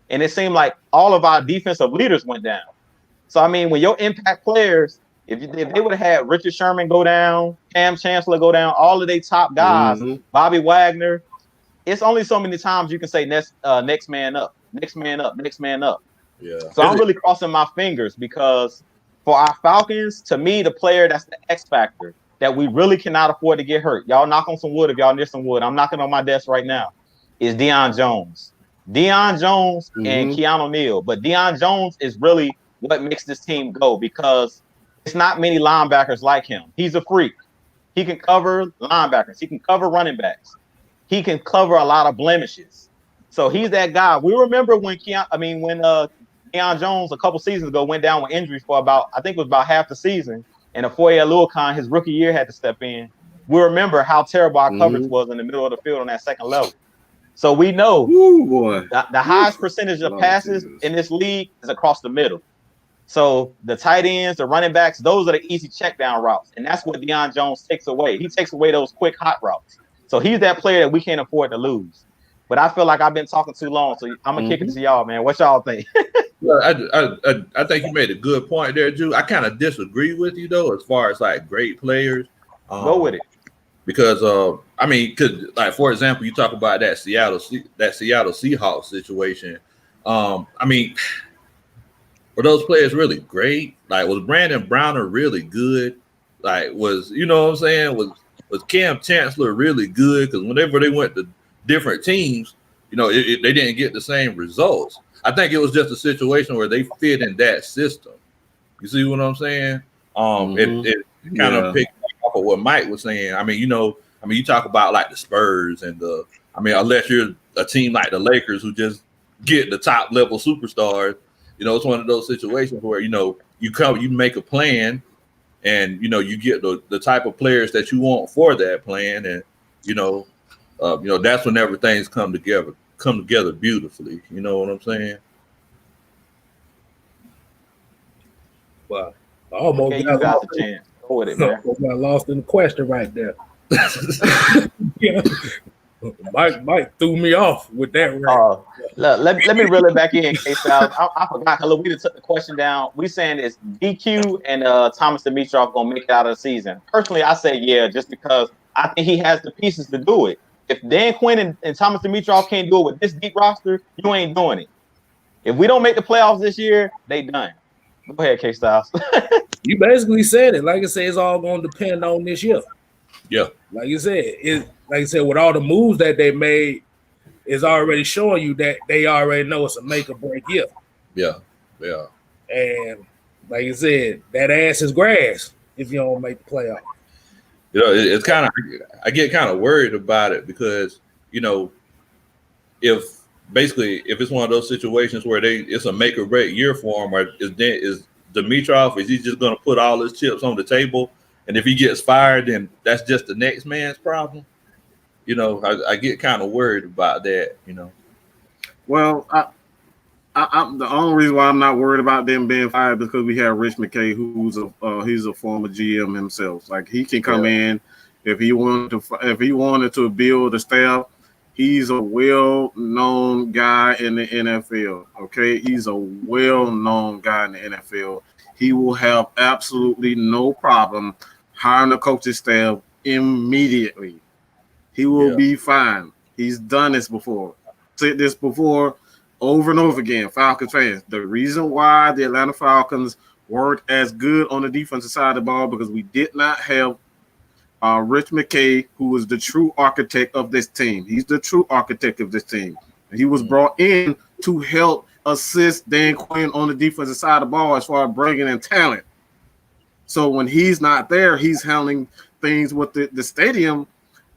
and it seemed like all of our defensive leaders went down. So I mean, when your impact players, if they would have had Richard Sherman go down, Cam Chancellor go down, all of their top guys, Bobby Wagner. It's only so many times you can say next man up. Yeah. So I'm really crossing my fingers because for our Falcons, to me, the player that's the X factor that we really cannot afford to get hurt. Y'all knock on some wood if y'all near some wood. I'm knocking on my desk right now. Is Dion Jones. Dion Jones and Keanu Neal. But Dion Jones is really what makes this team go because it's not many linebackers like him. He's a freak. He can cover linebackers. He can cover running backs. He can cover a lot of blemishes. So he's that guy. We remember when Dion Jones a couple seasons ago went down with injuries for about half the season, and Afoye Aluakon, his rookie year, had to step in. We remember how terrible our coverage was in the middle of the field on that second level. So we know the highest percentage of passes in this league is across the middle. So the tight ends, the running backs, those are the easy check down routes. And that's what Dion Jones takes away. He takes away those quick hot routes. So he's that player that we can't afford to lose. But I feel like I've been talking too long, so I'm gonna kick it to y'all, man. What y'all think? Well, I think you made a good point there, Drew. I kind of disagree with you though, as far as like great players. Go with it. Because because like for example, you talk about that Seattle Seahawks situation. Were those players really great? Like, was Brandon Browner really good? Like, was Cam Chancellor really good? Because whenever they went to different teams, they didn't get the same results. I think it was just a situation where they fit in that system. You see what I'm saying? It kind of picked up of what Mike was saying. You talk about like the Spurs and unless you're a team like the Lakers who just get the top level superstars, it's one of those situations where you make a plan. And you get the type of players that you want for that plan, and that's when everything's come together beautifully. You know what I'm saying? Well, I almost got the chance. Go with it, man. Got lost in the question right there. Mike threw me off with that. Right. Look, let me reel it back in, K-Stylez. I forgot. We took the question down. We saying is DQ and Thomas Dimitroff gonna make it out of the season. Personally, I say yeah, just because I think he has the pieces to do it. If Dan Quinn and Thomas Dimitroff can't do it with this deep roster, you ain't doing it. If we don't make the playoffs this year, they done. Go ahead, K-Stylez. You basically said it. Like I said, it's all gonna depend on this year. Yeah. Like you said, with all the moves that they made, is already showing you that they already know it's a make or break year. Yeah. And like you said, that ass is grass if you don't make the playoff. It's kind of, I get kind of worried about it because, if it's one of those situations where it's a make or break year for him, or is Dimitroff, is he just going to put all his chips on the table And if he gets fired, then that's just the next man's problem. You know, I get kind of worried about that. You know. Well, I'm the only reason why I'm not worried about them being fired because we have Rich McKay, who's he's a former GM himself. Like he can come in if he wanted to build a staff. He's a well-known guy in the NFL. Okay, he's a well-known guy in the NFL. He will have absolutely no problem hiring a coaching staff immediately. He will be fine. He's done this before. Said this before. Over and over again, Falcons fans. The reason why the Atlanta Falcons weren't as good on the defensive side of the ball because we did not have Rich McKay, who was the true architect of this team. He's the true architect of this team. He was brought in to help assist Dan Quinn on the defensive side of the ball as far as bringing in talent. So when he's not there, he's handling things with the stadium,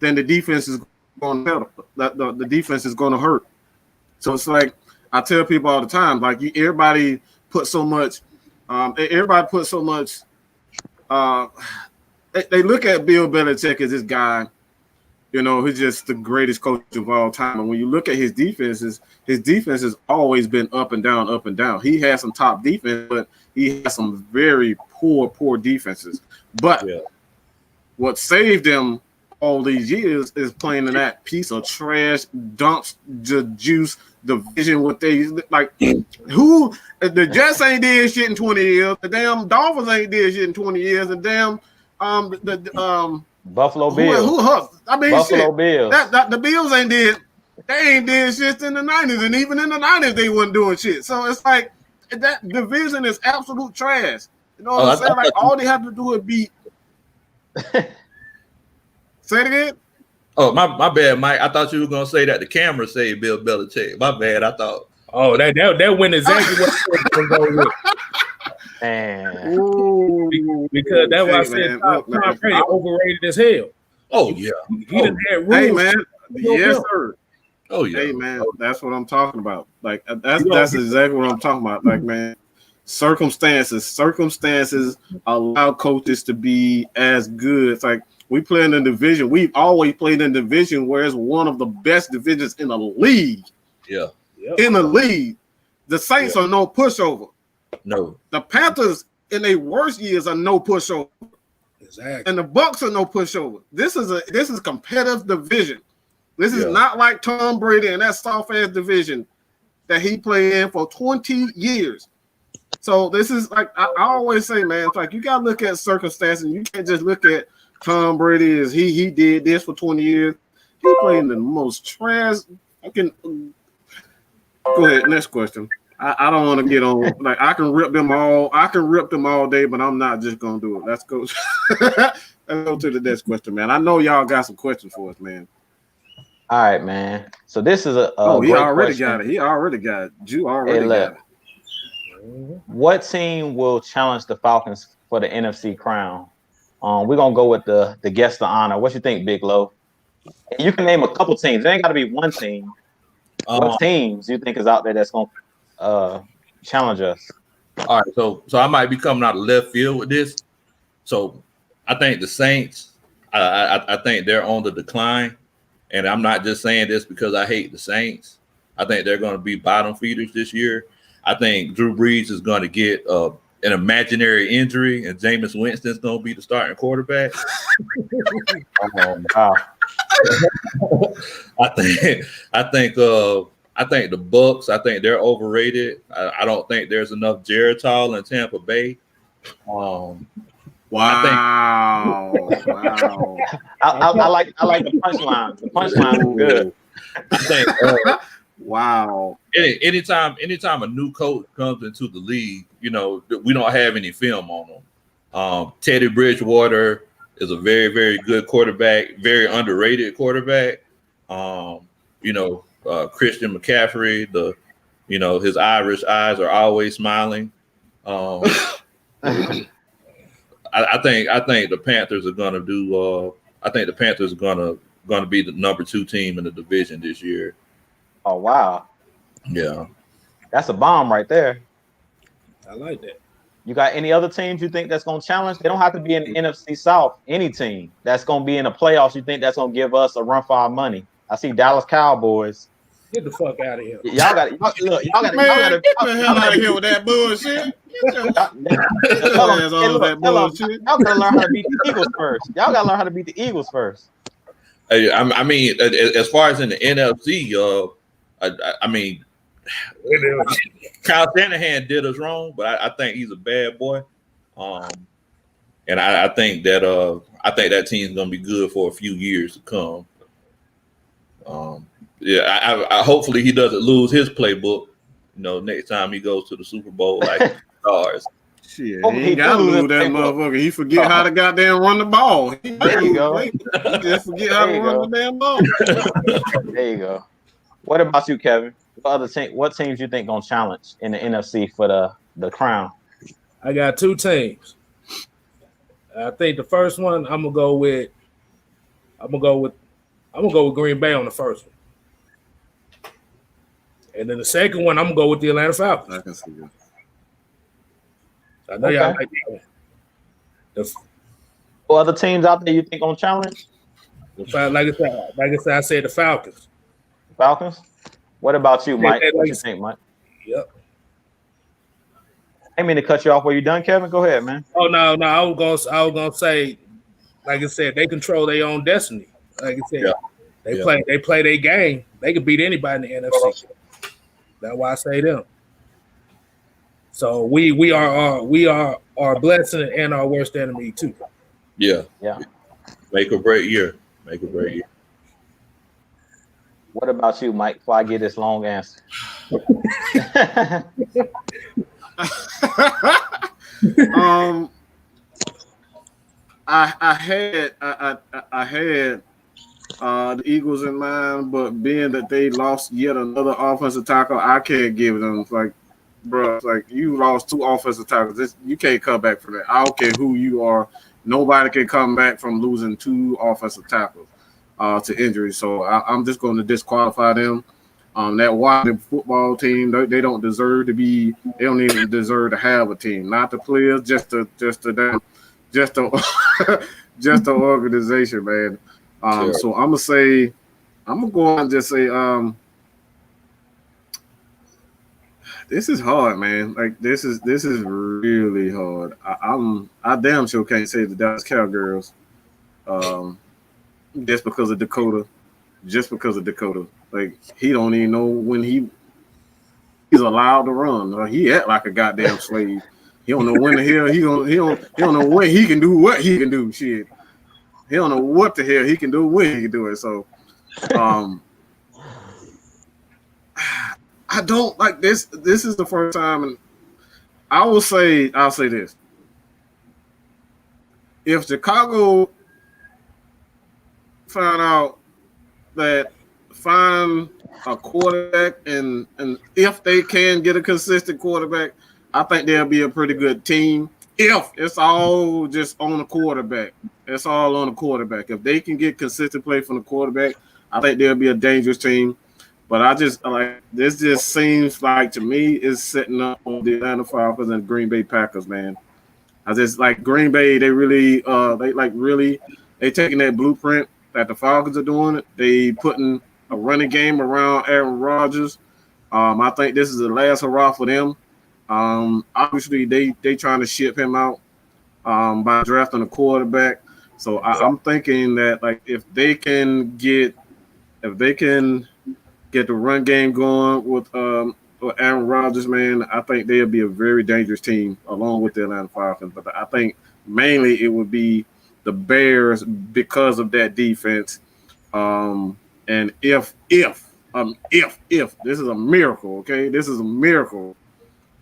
then the defense is going to the defense is going to hurt. So it's like I tell people all the time, like everybody put so much. They look at Bill Belichick as this guy, you know, he's just the greatest coach of all time. And when you look at his defense has always been up and down, up and down. He has some top defense, but he has some very poor defenses. But what saved them all these years is playing in that piece of trash, dumps the juice division. What they like, who the Jets ain't did shit in 20 years. The damn Dolphins ain't did shit in 20 years. The damn Buffalo Bills. Buffalo Bills. The Bills ain't did. They ain't did shit in the 90s, and even in the 90s they wasn't doing shit. So it's like that division is absolute trash. You know what I'm saying? Like all they have to do is beat. Say it again. Oh, my bad, Mike. I thought you were gonna say that the camera saved Bill Belichick. My bad. I thought. Oh, that went exactly what I was gonna go with. And because that's why I said Tom Brady overrated as hell. Oh yeah, he didn't have rules. Hey man, yes sir. Oh yeah. Hey man, that's what I'm talking about. Like that's exactly what I'm talking about. Like man, circumstances allow coaches to be as good. It's like we play in a division. We've always played in a division where it's one of the best divisions in the league. Yeah. In the league, the Saints are no pushover. No. The Panthers in their worst years are no pushover. Exactly. And the Bucks are no pushover. This is a competitive division. This is not like Tom Brady and that soft ass division that he played in for 20 years. So this is like I always say, man, it's like you gotta look at circumstances. You can't just look at Tom Brady as he did this for 20 years. He played in the most trash. Go ahead, next question. I don't want to get on. Like I can rip them all day, but I'm not just gonna do it. Let's go. Let's go to the next question, man. I know y'all got some questions for us, man. All right, man. So this is a he already got it. He already got it. Jew already got it. What team will challenge the Falcons for the NFC crown? We're gonna go with the guest of honor. What you think, Big Low? You can name a couple teams. It ain't got to be one team. What teams you think is out there that's gonna challenge us? All right, so I might be coming out of left field with this. So I think the Saints. I think they're on the decline, and I'm not just saying this because I hate the Saints. I think they're going to be bottom feeders this year. I think Drew Brees is going to get an imaginary injury, and Jameis Winston's going to be the starting quarterback. Wow. I think the Bucks. I think they're overrated. I don't think there's enough Geritol in Tampa Bay. Wow! I like the punchline. The punchline is good. I think. Wow! Anytime a new coach comes into the league, you know we don't have any film on them. Teddy Bridgewater is a very, very good quarterback, very underrated quarterback. Christian McCaffrey, his Irish eyes are always smiling. I think the Panthers are going to do. I think the Panthers are going to be the number 2 team in the division this year. Oh wow! Yeah, that's a bomb right there. I like that. You got any other teams you think that's going to challenge? They don't have to be in the NFC South. Any team that's going to be in the playoffs, you think that's going to give us a run for our money? I see Dallas Cowboys. Get the fuck out of here. Y'all got to look. Y'all got to Man, get the hell out of here with that bullshit. Y'all got to learn how to beat the Eagles first. Y'all got to learn how to beat the Eagles first. Hey, I mean, as far as in the NFC, I mean, Kyle Shanahan did us wrong, but I think he's a bad boy, and I think that team's gonna be good for a few years to come. I hopefully he doesn't lose his playbook. You know, next time he goes to the Super Bowl like stars. Shit, he ain't gotta lose that motherfucker. He forget how to goddamn run the ball. There you go. He just forget how to run the damn ball. There you go. What about you, Kevin? What teams you think gonna challenge in the NFC for the crown? I got two teams. I think the first one I'm gonna go with Green Bay on the first one. And then the second one, I'm gonna go with the Atlanta Falcons. I can see that. I know y'all like that. What other teams out there you think gonna challenge? Like I said, I said the Falcons. Falcons? What about you, Mike? What you think, Mike? Yep. I didn't mean to cut you off. Were you done, Kevin? Go ahead, man. Oh no, I was gonna say, like I said, they control their own destiny. Like I said, they play their game. They can beat anybody in the NFC. That's why I say them. So we are our blessing and our worst enemy too. Yeah. Yeah. Make a great year. What about you, Mike? Before I get this long answer. I had the Eagles in mind, but being that they lost yet another offensive tackle, I can't give them. It's like, bro, it's like you lost two offensive tackles. You can't come back from that. I don't care who you are. Nobody can come back from losing two offensive tackles to injury. So I'm just going to disqualify them. That Washington football team, they don't deserve to be. They don't even deserve to have a team. Not the players, just the organization, man. Sure. So I'm gonna go out and just say, this is hard, man. Like this is really hard. I damn sure can't say the Dallas Cowgirls, just because of Dakota. Like he don't even know when he's allowed to run. He act like a goddamn slave. He don't know when the hell he don't know when he can do what he can do. Shit. He don't know what the hell he can do when he can do it. So I don't like this. This is the first time, and I'll say this. If Chicago find a quarterback and if they can get a consistent quarterback, I think they'll be a pretty good team. If it's all just on the quarterback. It's all on the quarterback. If they can get consistent play from the quarterback, I think they'll be a dangerous team. But I just like this. Just seems like to me is setting up on the Atlanta Falcons and Green Bay Packers, man. I just like Green Bay. They really, they taking that blueprint that the Falcons are doing. It. They putting a running game around Aaron Rodgers. I think this is the last hurrah for them. Obviously, they trying to ship him out by drafting a quarterback. So I'm thinking that like if they can get the run game going with Aaron Rodgers, man, I think they'll be a very dangerous team along with the Atlanta Falcons. But I think mainly it would be the Bears because of that defense. And if this is a miracle, okay, this is a miracle.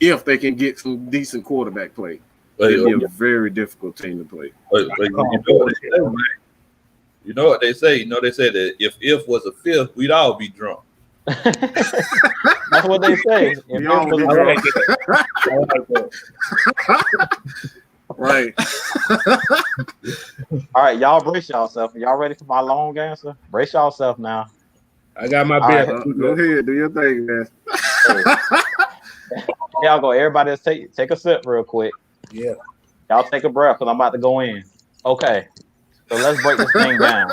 If they can get some decent quarterback play. It'd be a very difficult team to play. But you know what they say? You know they say that if was a fifth, we'd all be drunk. That's what they say. Right. All right, y'all brace yourself. Y'all ready for my long answer? Brace yourself now. I got my bet. Right, go ahead, do your thing, man. Y'all go. Everybody, take a sip real quick. Yeah. Y'all take a breath because I'm about to go in. Okay. So let's break this thing down.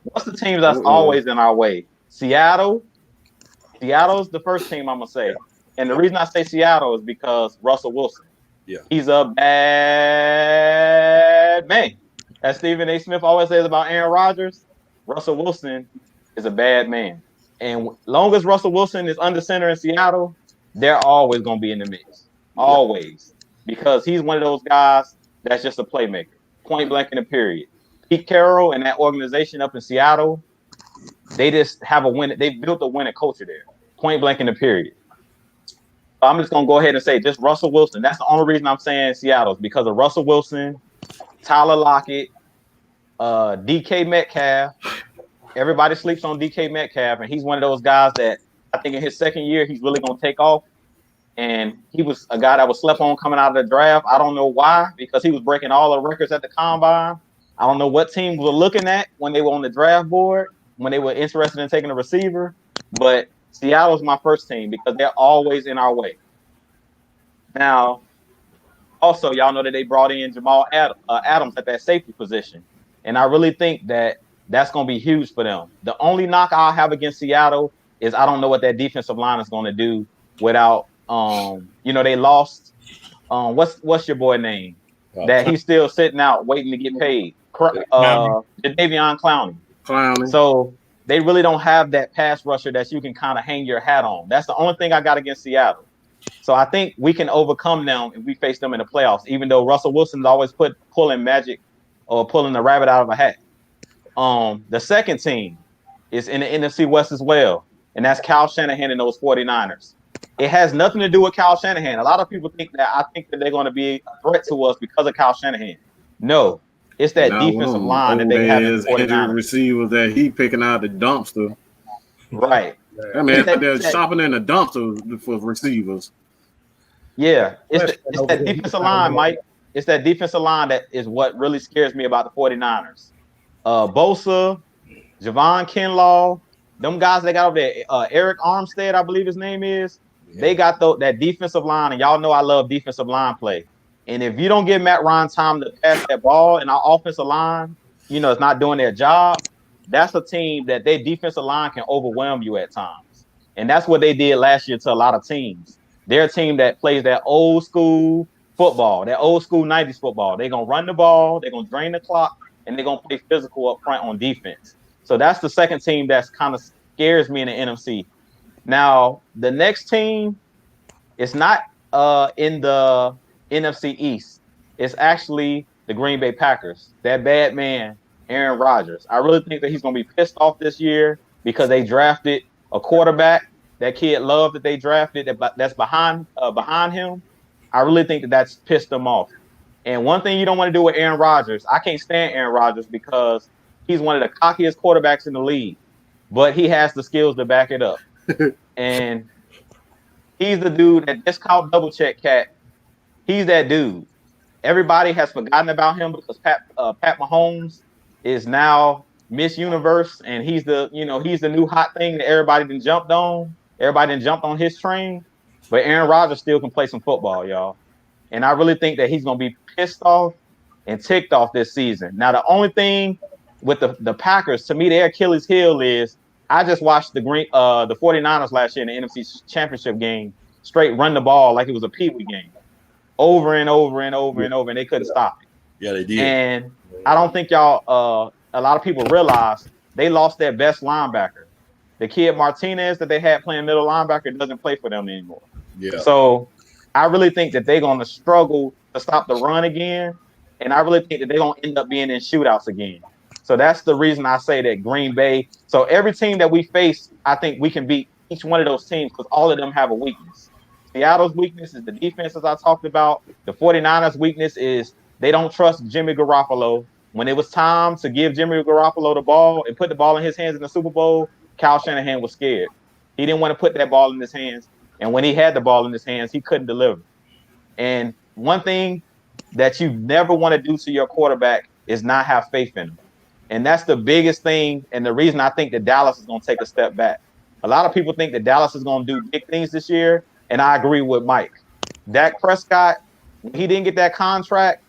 What's the teams that's always in our way? Seattle. Seattle's the first team I'm going to say. And the reason I say Seattle is because Russell Wilson. Yeah. He's a bad man. As Stephen A. Smith always says about Aaron Rodgers, Russell Wilson is a bad man. And long as Russell Wilson is under center in Seattle, they're always going to be in the mix. Always. Because he's one of those guys that's just a playmaker. Point blank in the period. Pete Carroll and that organization up in Seattle, they just have a win. They've built a winning culture there. Point blank in the period. I'm just going to go ahead and say just Russell Wilson. That's the only reason I'm saying Seattle is because of Russell Wilson, Tyler Lockett, DK Metcalf. Everybody sleeps on DK Metcalf, and he's one of those guys that I think in his second year, he's really going to take off. And he was a guy that was slept on coming out of the draft. I don't know why, because he was breaking all the records at the combine. I don't know what teams were looking at when they were on the draft board, when they were interested in taking a receiver. But Seattle's my first team because they're always in our way. Now, also, y'all know that they brought in Jamal Adams at that safety position. And I really think that that's going to be huge for them. The only knock I'll have against Seattle is I don't know what that defensive line is going to do without, they lost. What's your boy name? That he's still sitting out waiting to get paid. Davion Clowney. So they really don't have that pass rusher that you can kind of hang your hat on. That's the only thing I got against Seattle. So I think we can overcome them if we face them in the playoffs, even though Russell Wilson's always pulling magic or pulling the rabbit out of a hat. The second team is in the NFC West as well, and that's Kyle Shanahan and those 49ers. It has nothing to do with Kyle Shanahan. A lot of people think that they're going to be a threat to us because of Kyle Shanahan. No, it's that defensive line that they have in the 49ers. Receivers that he picking out the dumpster. Right. I mean, they're shopping in the dumpster for receivers. Yeah, it's that defensive line, Mike. It's that defensive line that is what really scares me about the 49ers. Bosa, Javon Kinlaw, them guys they got over there, Eric Armstead, I believe his name is. Yeah. They got that defensive line, and y'all know I love defensive line play. And if you don't give Matt Ryan time to pass that ball and our offensive line, it's not doing their job, that's a team that their defensive line can overwhelm you at times. And that's what they did last year to a lot of teams. They're a team that plays that old school football, that old school 90s football. They're going to run the ball, they're going to drain the clock, and they're going to play physical up front on defense. So that's the second team that's kind of scares me in the NFC. Now, the next team is not in the NFC East. It's actually the Green Bay Packers. That bad man, Aaron Rodgers. I really think that he's going to be pissed off this year because they drafted a quarterback. That kid Love that they drafted that's behind him. I really think that that's pissed him off. And one thing you don't want to do with Aaron Rodgers, I can't stand Aaron Rodgers because he's one of the cockiest quarterbacks in the league, but he has the skills to back it up. And he's the dude that discount double check cat. He's that dude. Everybody has forgotten about him because Pat Mahomes is now Miss Universe, and he's the new hot thing that everybody done jumped on. Everybody done jumped on his train, but Aaron Rodgers still can play some football, y'all. And I really think that he's going to be pissed off and ticked off this season. Now, the only thing with the Packers, to me, their Achilles heel is I just watched the 49ers last year in the NFC Championship game straight run the ball like it was a peewee game over and over and over and over, and they couldn't stop it. Yeah, they did. And I don't think y'all a lot of people realize they lost their best linebacker. The kid Martinez that they had playing middle linebacker doesn't play for them anymore. Yeah. So I really think that they're going to struggle to stop the run again, and I really think that they're going to end up being in shootouts again. So that's the reason I say that Green Bay. So every team that we face, I think we can beat each one of those teams because all of them have a weakness. Seattle's weakness is the defense, as I talked about. The 49ers' weakness is they don't trust Jimmy Garoppolo. When it was time to give Jimmy Garoppolo the ball and put the ball in his hands in the Super Bowl, Kyle Shanahan was scared. He didn't want to put that ball in his hands. And when he had the ball in his hands, he couldn't deliver. And one thing that you never want to do to your quarterback is not have faith in him. And that's the biggest thing. And the reason I think that Dallas is going to take a step back. A lot of people think that Dallas is going to do big things this year. And I agree with Mike. Dak Prescott when he didn't get that contract,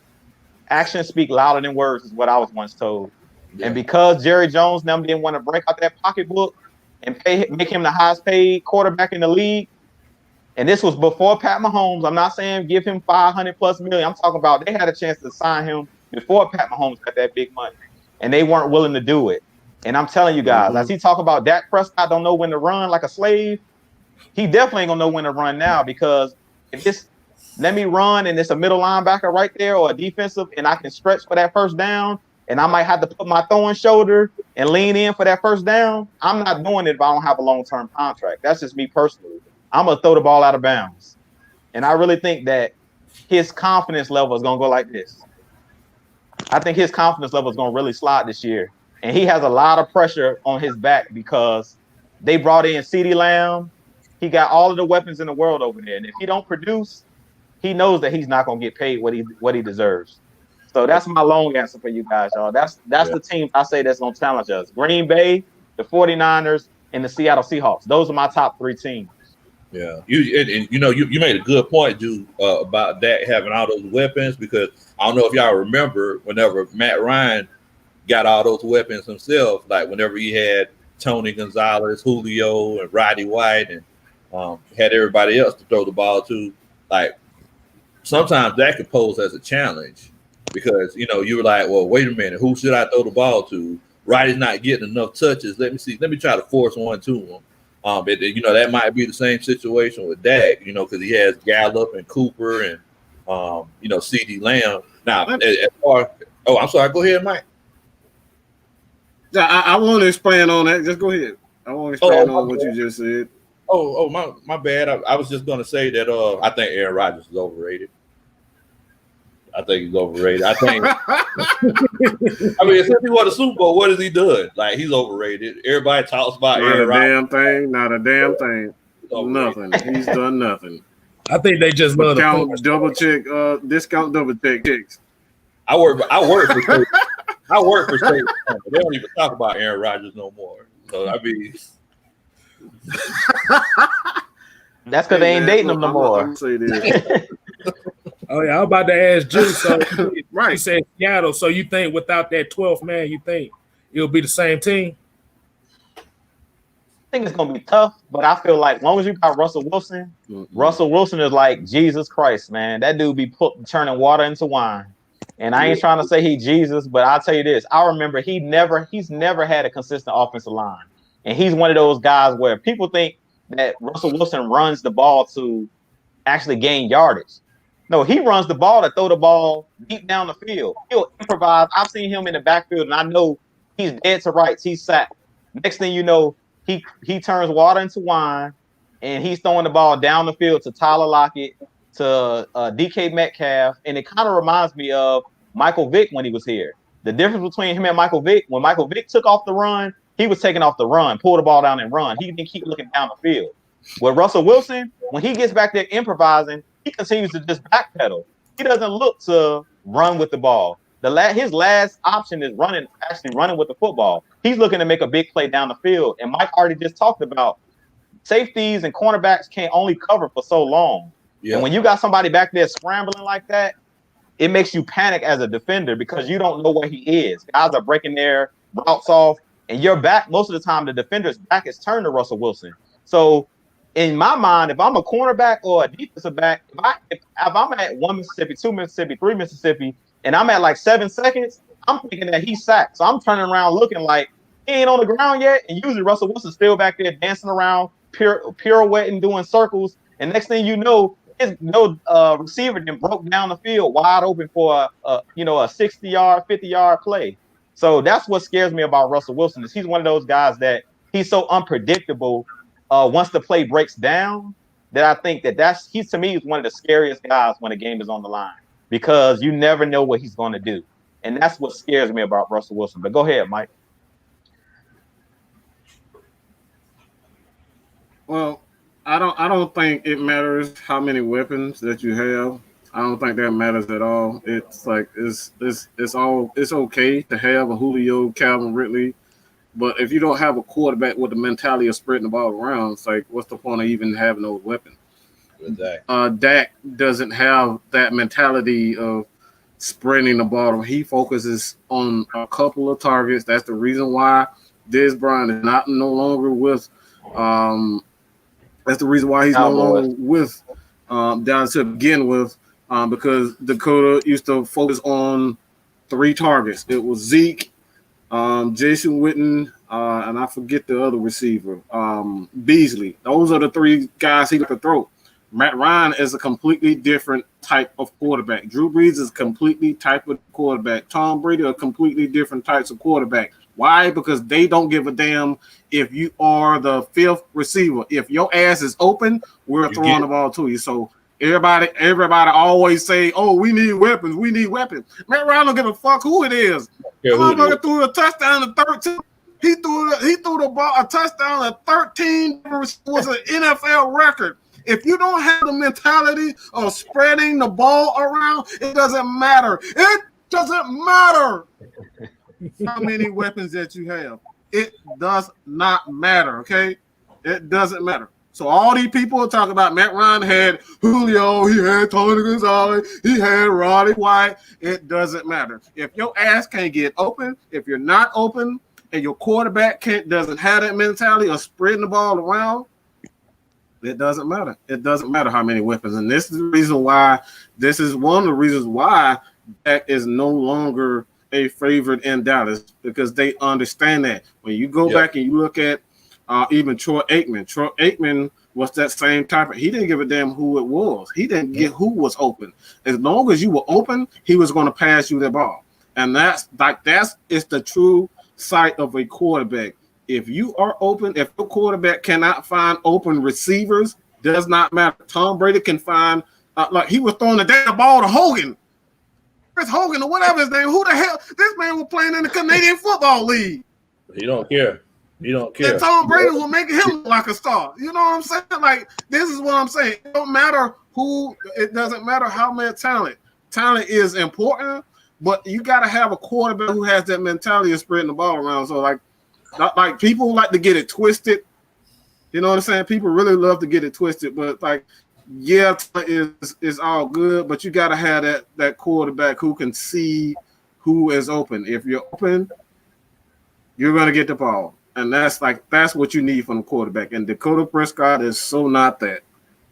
actions speak louder than words is what I was once told. Yeah. And because Jerry Jones now didn't want to break out that pocketbook and make him the highest paid quarterback in the league, and this was before Pat Mahomes. I'm not saying give him $500+ million. I'm talking about they had a chance to sign him before Pat Mahomes got that big money, and they weren't willing to do it. And I'm telling you guys, as he talk about Dak Prescott don't know when to run like a slave, he definitely ain't gonna know when to run now, because if this let me run and it's a middle linebacker right there or a defensive and I can stretch for that first down and I might have to put my throwing shoulder and lean in for that first down, I'm not doing it if I don't have a long-term contract. That's just me personally. I'm gonna throw the ball out of bounds. And I really think that his confidence level is gonna go like this. I think his confidence level is gonna really slide this year. And he has a lot of pressure on his back because they brought in CeeDee Lamb. He got all of the weapons in the world over there. And if he don't produce, he knows that he's not gonna get paid what he deserves. So that's my long answer for you guys, y'all. That's the team I say that's gonna challenge us. Green Bay, the 49ers, and the Seattle Seahawks. Those are my top 3 teams. Yeah, you made a good point, Jude, about that having all those weapons, because I don't know if y'all remember whenever Matt Ryan got all those weapons himself, like whenever he had Tony Gonzalez, Julio, and Roddy White, and had everybody else to throw the ball to. Like sometimes that could pose as a challenge because you were like, well, wait a minute, who should I throw the ball to? Roddy's not getting enough touches. Let me try to force one to him. That might be the same situation with Dak, because he has Gallup and Cooper and CeeDee Lamb. Now, I'm sorry. Go ahead, Mike. Yeah, I want to expand on that. Just go ahead. I want to expand on what you just said. My bad. I was just going to say that I think Aaron Rodgers is overrated. I think he's overrated. I think. I mean, since he won the Super Bowl, what has he done? Like, he's overrated. Everybody talks about Aaron Rodgers. Not a damn thing. Nothing. He's done nothing. I think they just love discount double check checks. I work for State. I work for State. They don't even talk about Aaron Rodgers no more. So I mean, that's because they ain't dating him no more. I'm say this. Oh yeah, I'm about to ask Juice. So right. You said Seattle. So you think without that 12th man, you think it'll be the same team? I think it's gonna be tough, but I feel like as long as you got Russell Wilson, Russell Wilson is like Jesus Christ, man. That dude be turning water into wine. And I ain't trying to say he Jesus, but I'll tell you this. I remember he's never had a consistent offensive line. And he's one of those guys where people think that Russell Wilson runs the ball to actually gain yardage. No, he runs the ball to throw the ball deep down the field. He'll improvise. I've seen him in the backfield, and I know he's dead to rights. He's sacked. Next thing you know, he turns water into wine, and he's throwing the ball down the field to Tyler Lockett, to DK Metcalf, and it kind of reminds me of Michael Vick when he was here. The difference between him and Michael Vick, when Michael Vick took off the run, he was taking off the run, pull the ball down and run. He didn't keep looking down the field. With Russell Wilson, when he gets back there improvising, he continues to just backpedal. He doesn't look to run with the ball. His last option is running with the football. He's looking to make a big play down the field. And Mike already just talked about safeties and cornerbacks can't only cover for so long. Yeah. And when you got somebody back there scrambling like that, it makes you panic as a defender because you don't know where he is. Guys are breaking their routes off, and your back, most of the time, the defender's back is turned to Russell Wilson. So in my mind, if I'm a cornerback or a defensive back, if I'm at 1 Mississippi, 2 Mississippi, 3 Mississippi, and I'm at like 7 seconds, I'm thinking that he's sacked. So I'm turning around looking like he ain't on the ground yet. And usually Russell Wilson's still back there dancing around, pirouetting, doing circles. And next thing you know, his receiver then broke down the field wide open for a 60-yard, 50-yard play. So that's what scares me about Russell Wilson is he's one of those guys that he's so unpredictable. Once the play breaks down, that I think he's to me is one of the scariest guys when the game is on the line because you never know what he's going to do, and that's what scares me about Russell Wilson. But go ahead, Mike. Well, I don't think it matters how many weapons that you have. I don't think that matters at all. It's like it's okay to have a Julio, Calvin Ridley. But if you don't have a quarterback with the mentality of spreading the ball around, it's like, what's the point of even having those weapons? Dak doesn't have that mentality of spreading the ball. He focuses on a couple of targets. That's the reason why Dez Bryant is no longer with. That's the reason why he's no longer with Dallas to begin with, because Dakota used to focus on 3 targets. It was Zeke, Jason Witten, and I forget the other receiver, Beasley. Those are the 3 guys he could throw. Matt Ryan is a completely different type of quarterback. Drew Brees is a completely type of quarterback. Tom Brady are completely different types of quarterback. Why? Because they don't give a damn if you are the 5th receiver. If your ass is open, we're throwing the ball to you. So everybody always say, "Oh, we need weapons. We need weapons." Matt Ryan don't give a fuck who it is. Motherfucker threw a touchdown to 13. He threw the ball a touchdown at 13 was an NFL record. If you don't have the mentality of spreading the ball around, it doesn't matter. It doesn't matter how many weapons that you have. It does not matter, okay? It doesn't matter. So all these people talk about Matt Ryan had Julio, he had Tony Gonzalez, he had Roddy White. It doesn't matter. If your ass can't get open, if you're not open, and your quarterback doesn't have that mentality of spreading the ball around, it doesn't matter. It doesn't matter how many weapons. And this is the reason why, this is one of the reasons why Dak is no longer a favorite in Dallas, because they understand that. When you go back and you look at even Troy Aikman was that same type of, he didn't give a damn who it was. He didn't get who was open. As long as you were open, he was going to pass you the ball. And that's the true sight of a quarterback. If you are open, if your quarterback cannot find open receivers, does not matter. Tom Brady can find, like he was throwing the damn ball to Hogan. Chris Hogan or whatever his name. Who the hell? This man was playing in the Canadian Football League. He don't care. And Tom Brady will make him look like a star. You know what I'm saying? Like, this is what I'm saying. It don't matter who, it doesn't matter how much talent. Talent is important, but you got to have a quarterback who has that mentality of spreading the ball around. So, like people like to get it twisted. You know what I'm saying? People really love to get it twisted, but is all good, but you got to have that quarterback who can see who is open. If you're open, you're going to get the ball. And that's what you need from the quarterback. And Dakota Prescott is so not that.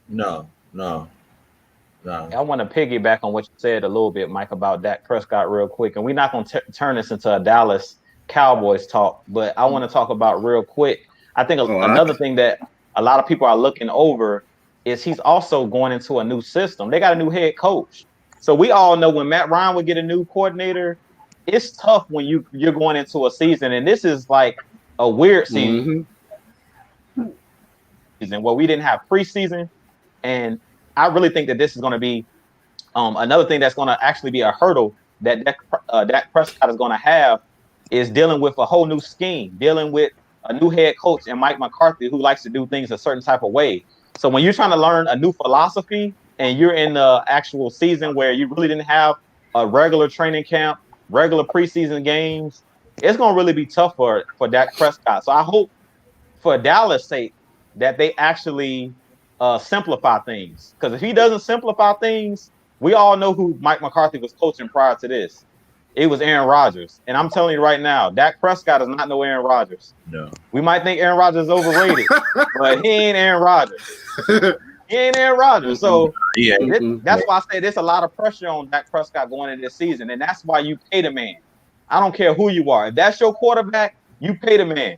No. I want to piggyback on what you said a little bit, Mike, about Dak Prescott real quick. And we're not going to turn this into a Dallas Cowboys talk, but I want to talk about real quick. I think another thing that a lot of people are looking over is he's also going into a new system. They got a new head coach. So we all know when Matt Ryan would get a new coordinator, it's tough when you're going into a season. And this is like a weird season where we didn't have preseason. And I really think that this is going to be another thing that's going to actually be a hurdle that Dak Prescott is going to have, is dealing with a whole new scheme, dealing with a new head coach and Mike McCarthy, who likes to do things a certain type of way. So when you're trying to learn a new philosophy and you're in the actual season where you really didn't have a regular training camp, regular preseason games, it's going to really be tough for Dak Prescott. So I hope for Dallas' sake that they actually simplify things. Because if he doesn't simplify things, we all know who Mike McCarthy was coaching prior to this. It was Aaron Rodgers. And I'm telling you right now, Dak Prescott is not no Aaron Rodgers. No. We might think Aaron Rodgers is overrated, but he ain't Aaron Rodgers. He ain't Aaron Rodgers. So that's why I say there's a lot of pressure on Dak Prescott going into this season. And that's why you pay the man. I don't care who you are. If that's your quarterback, you pay the man.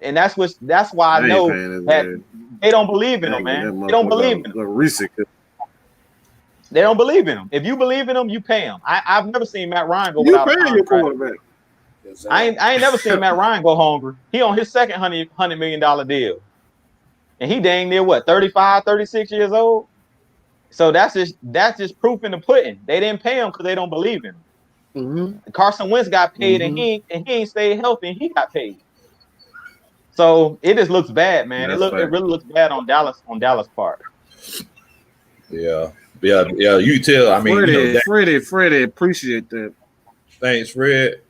And that's why I know that they don't believe in him, man. They don't believe in him. They don't believe in him. If you believe in him, you pay him. I've never seen Matt Ryan go without a contract. Quarterback. I ain't never seen Matt Ryan go hungry. He on his second $100 million deal. And he dang near 35, 36 years old. So that's just proof in the pudding. They didn't pay him because they don't believe in him. Mm-hmm. Carson Wentz got paid and he ain't stayed healthy and he got paid. So it just looks bad, man. It really looks bad on Dallas' part. Yeah. You tell. I mean, Freddie, appreciate that. Thanks, Fred.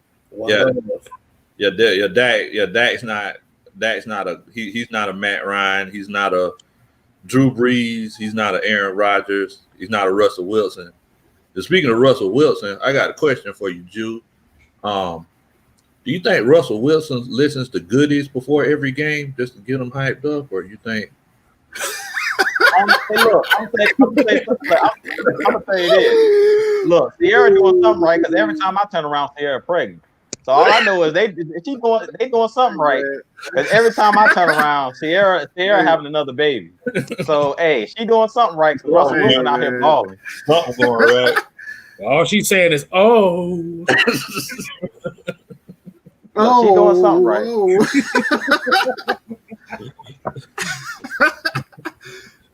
Dak's not a. He's not a Matt Ryan. He's not a Drew Brees. He's not an Aaron Rodgers. He's not a Russell Wilson. And speaking of Russell Wilson, I got a question for you, Jude. Do you think Russell Wilson listens to goodies before every game just to get them hyped up, or you think? I'm gonna say this. Look, Sierra doing something right because every time I turn around, Sierra pregnant. So all I know is they doing something right. Because every time I turn around, Sierra having another baby. So hey, she doing something right because Russell Wilson out here balling. Something going right. All she's saying is, oh. She doing something right.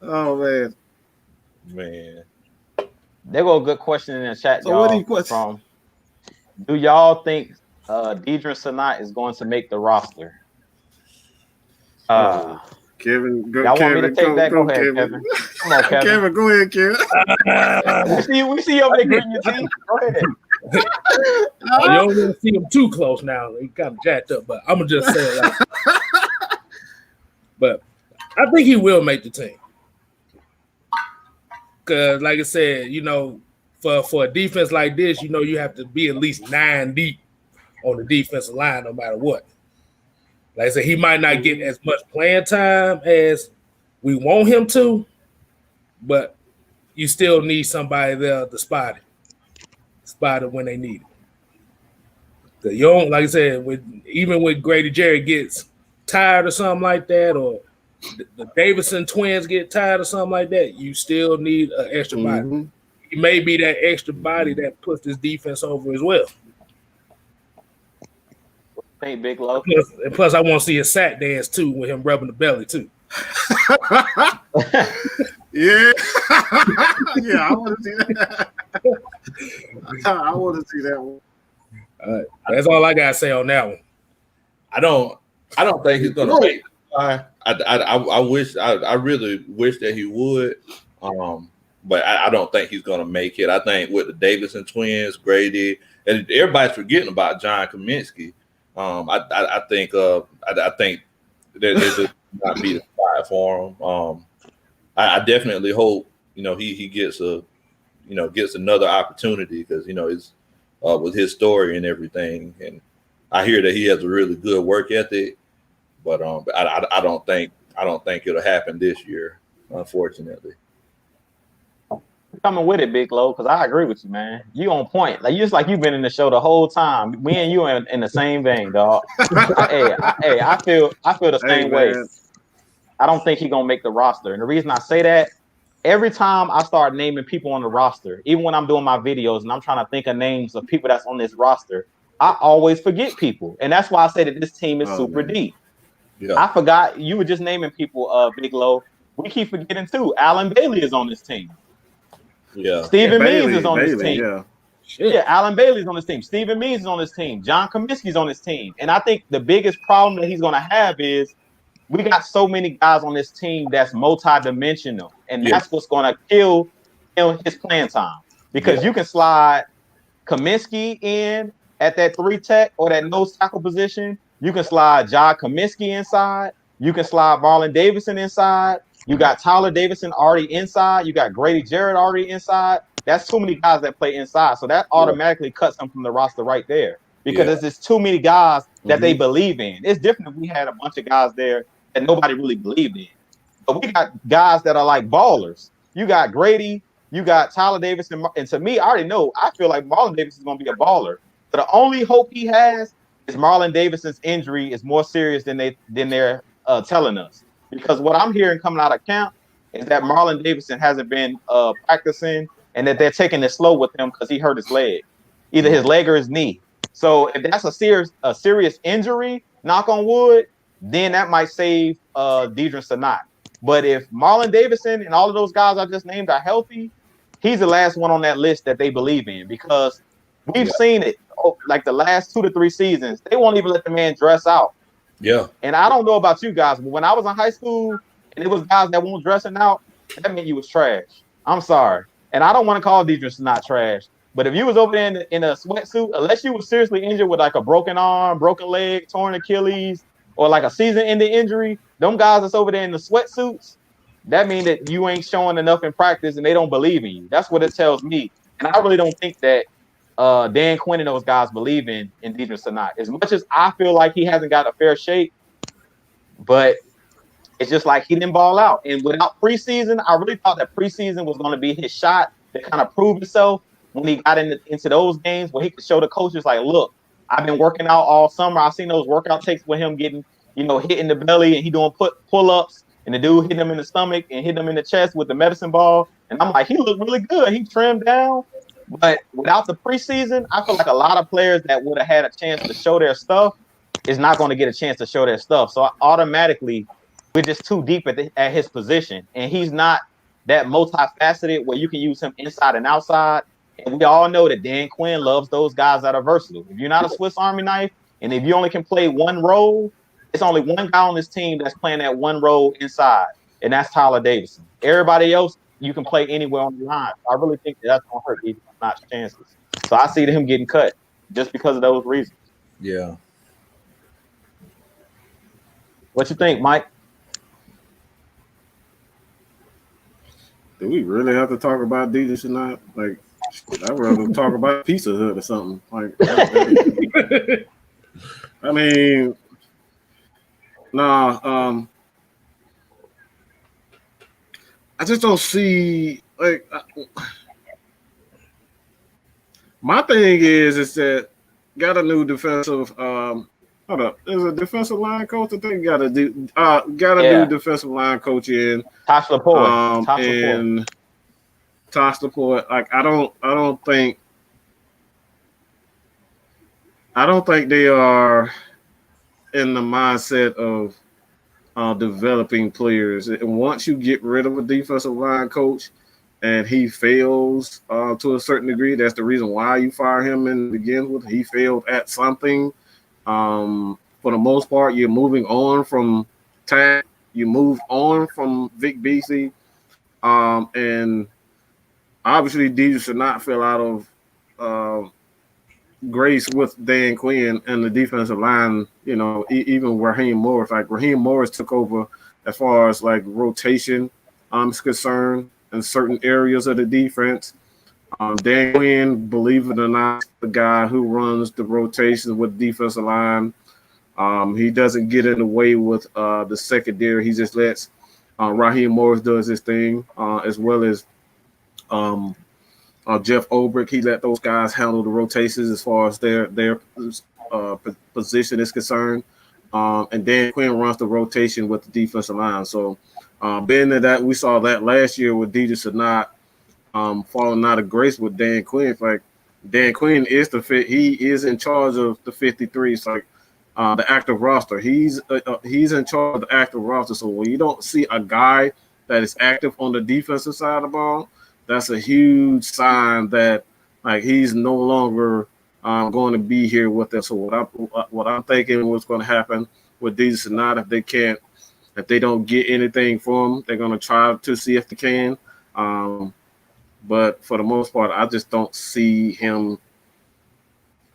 Oh man. There go a good question in the chat, So y'all. what do you question? From do y'all think Deidre Sanat is going to make the roster? Kevin, go. Y'all Kevin, want me to take that? Go ahead, Kevin. Come on, Kevin. Kevin, go ahead, Kevin. we see you over there greeting your team. Go ahead. You don't want to see him too close now. He kind of jacked up, but I'm gonna just say it. But I think he will make the team. Cause, like I said, for a defense like this, you have to be at least 9 deep on the defensive line, no matter what. Like I said, he might not get as much playing time as we want him to, but you still need somebody there to spot it when they need it. Cause you don't, like I said, even when Grady Jarrett gets tired or something like that, or the Davidson twins get tired or something like that, you still need an extra body. He may be that extra body that puts this defense over as well. Hey, Big Low. Plus, I want to see a sack dance too with him rubbing the belly too. Yeah. Yeah, I want to see that. I want to see that one. That's all I gotta say on that one. I don't think he's gonna make. I really wish that he would, but I don't think he's gonna make it. I think with the Davidson twins, Grady, and everybody's forgetting about John Kaminsky. I think there's just not be the spot for him. I definitely hope he gets another opportunity because it's with his story and everything, and I hear that he has a really good work ethic, but I don't think it'll happen this year, unfortunately. Coming with it, Big Low, because I agree with you, man. You on point. Like you've been in the show the whole time. Me and you are in the same vein, dog. I feel the same way. I don't think he's gonna make the roster. And the reason I say that, every time I start naming people on the roster, even when I'm doing my videos and I'm trying to think of names of people that's on this roster, I always forget people. And that's why I say that this team is super deep. Yeah. I forgot you were just naming people, Big Low. We keep forgetting too. Alan Bailey is on this team. Yeah. Stephen Means is on this team. Yeah. Yeah, Alan Bailey's on this team. Stephen Means is on this team. John Kaminsky's on this team. And I think the biggest problem that he's going to have is we got so many guys on this team that's multi-dimensional. And that's what's going to kill his playing time. Because you can slide Kaminsky in at that 3 tech or that nose tackle position. You can slide John Kaminsky inside. You can slide Marlon Davidson inside. You got Tyler Davidson already inside. You got Grady Jarrett already inside. That's too many guys that play inside. So that automatically cuts them from the roster right there because there's just too many guys that they believe in. It's different if we had a bunch of guys there that nobody really believed in. But we got guys that are like ballers. You got Grady. You got Tyler Davidson. And to me, I already know, I feel like Marlon Davidson is going to be a baller. But the only hope he has is Marlon Davidson's injury is more serious than they're telling us. Because what I'm hearing coming out of camp is that Marlon Davidson hasn't been practicing and that they're taking it slow with him because he hurt his leg, either his leg or his knee. So if that's a serious injury, knock on wood, then that might save Deidre Sanat. But if Marlon Davidson and all of those guys I just named are healthy, he's the last one on that list that they believe in because we've seen it like the last 2 to 3 seasons. They won't even let the man dress out. Yeah. And I don't know about you guys, but when I was in high school and it was guys that weren't dressing out, that meant you was trash. I'm sorry. And I don't want to call Deidre not trash. But if you was over there in a sweatsuit, unless you was seriously injured with like a broken arm, broken leg, torn Achilles, or like a season-ending injury, them guys that's over there in the sweatsuits, that means that you ain't showing enough in practice and they don't believe in you. That's what it tells me. And I really don't think that Dan Quinn and those guys believe in Deidre Sanat. As much as I feel like he hasn't got a fair shake, but it's just like he didn't ball out. And without preseason, I really thought that preseason was going to be his shot to kind of prove himself when he got into those games where he could show the coaches, like, look, I've been working out all summer. I've seen those workout takes with him getting, hit in the belly and he doing pull-ups and the dude hitting him in the stomach and hitting him in the chest with the medicine ball. And I'm like, he looked really good. He trimmed down. But without the preseason, I feel like a lot of players that would have had a chance to show their stuff is not going to get a chance to show their stuff. So automatically, we're just too deep at his position. And he's not that multifaceted where you can use him inside and outside. And we all know that Dan Quinn loves those guys that are versatile. If you're not a Swiss Army knife, and if you only can play one role, it's only one guy on this team that's playing that one role inside, and that's Tyler Davison. Everybody else, you can play anywhere on the line. I really think that's going to hurt Deidre Sanat's chances. So I see him getting cut just because of those reasons. Yeah. What you think, Mike? Do we really have to talk about Deidre Sanat? Like, I'd rather talk about Pizza Hut or something. Like, I mean, nah. I just don't see, like, my thing is that got a new defensive. Hold up, there's a defensive line coach. I think got a new defensive line coach in. Tosh Laporte. Tosh Laporte. Like, I don't think they are in the mindset of developing players. And once you get rid of a defensive line coach and he fails to a certain degree, that's the reason why you fire him and begin with. He failed at something. For the most part, you're moving on from Tag. You moved on from Vic Beasley. And obviously, Deidre Sanat fell out of grace with Dan Quinn and the defensive line. Even Raheem Morris. Like, Raheem Morris took over as far as like rotation is concerned in certain areas of the defense. Dan Quinn, believe it or not, the guy who runs the rotations with defensive line. He doesn't get in the way with the secondary. He just lets Raheem Morris does his thing, as well as Jeff Ulbrich. He let those guys handle the rotations as far as their position is concerned. And Dan Quinn runs the rotation with the defensive line. So being that we saw that last year with Deidre Sanat falling out of grace with Dan Quinn. Like, Dan Quinn is he is in charge of the 53. It's like the active roster. He's in charge of the active roster. So when you don't see a guy that is active on the defensive side of the ball, that's a huge sign that, like, he's no longer going to be here with us. So what I'm thinking what's going to happen with Deidre Sanat, if they don't get anything from him, they're going to try to see if they can. But for the most part, I just don't see him.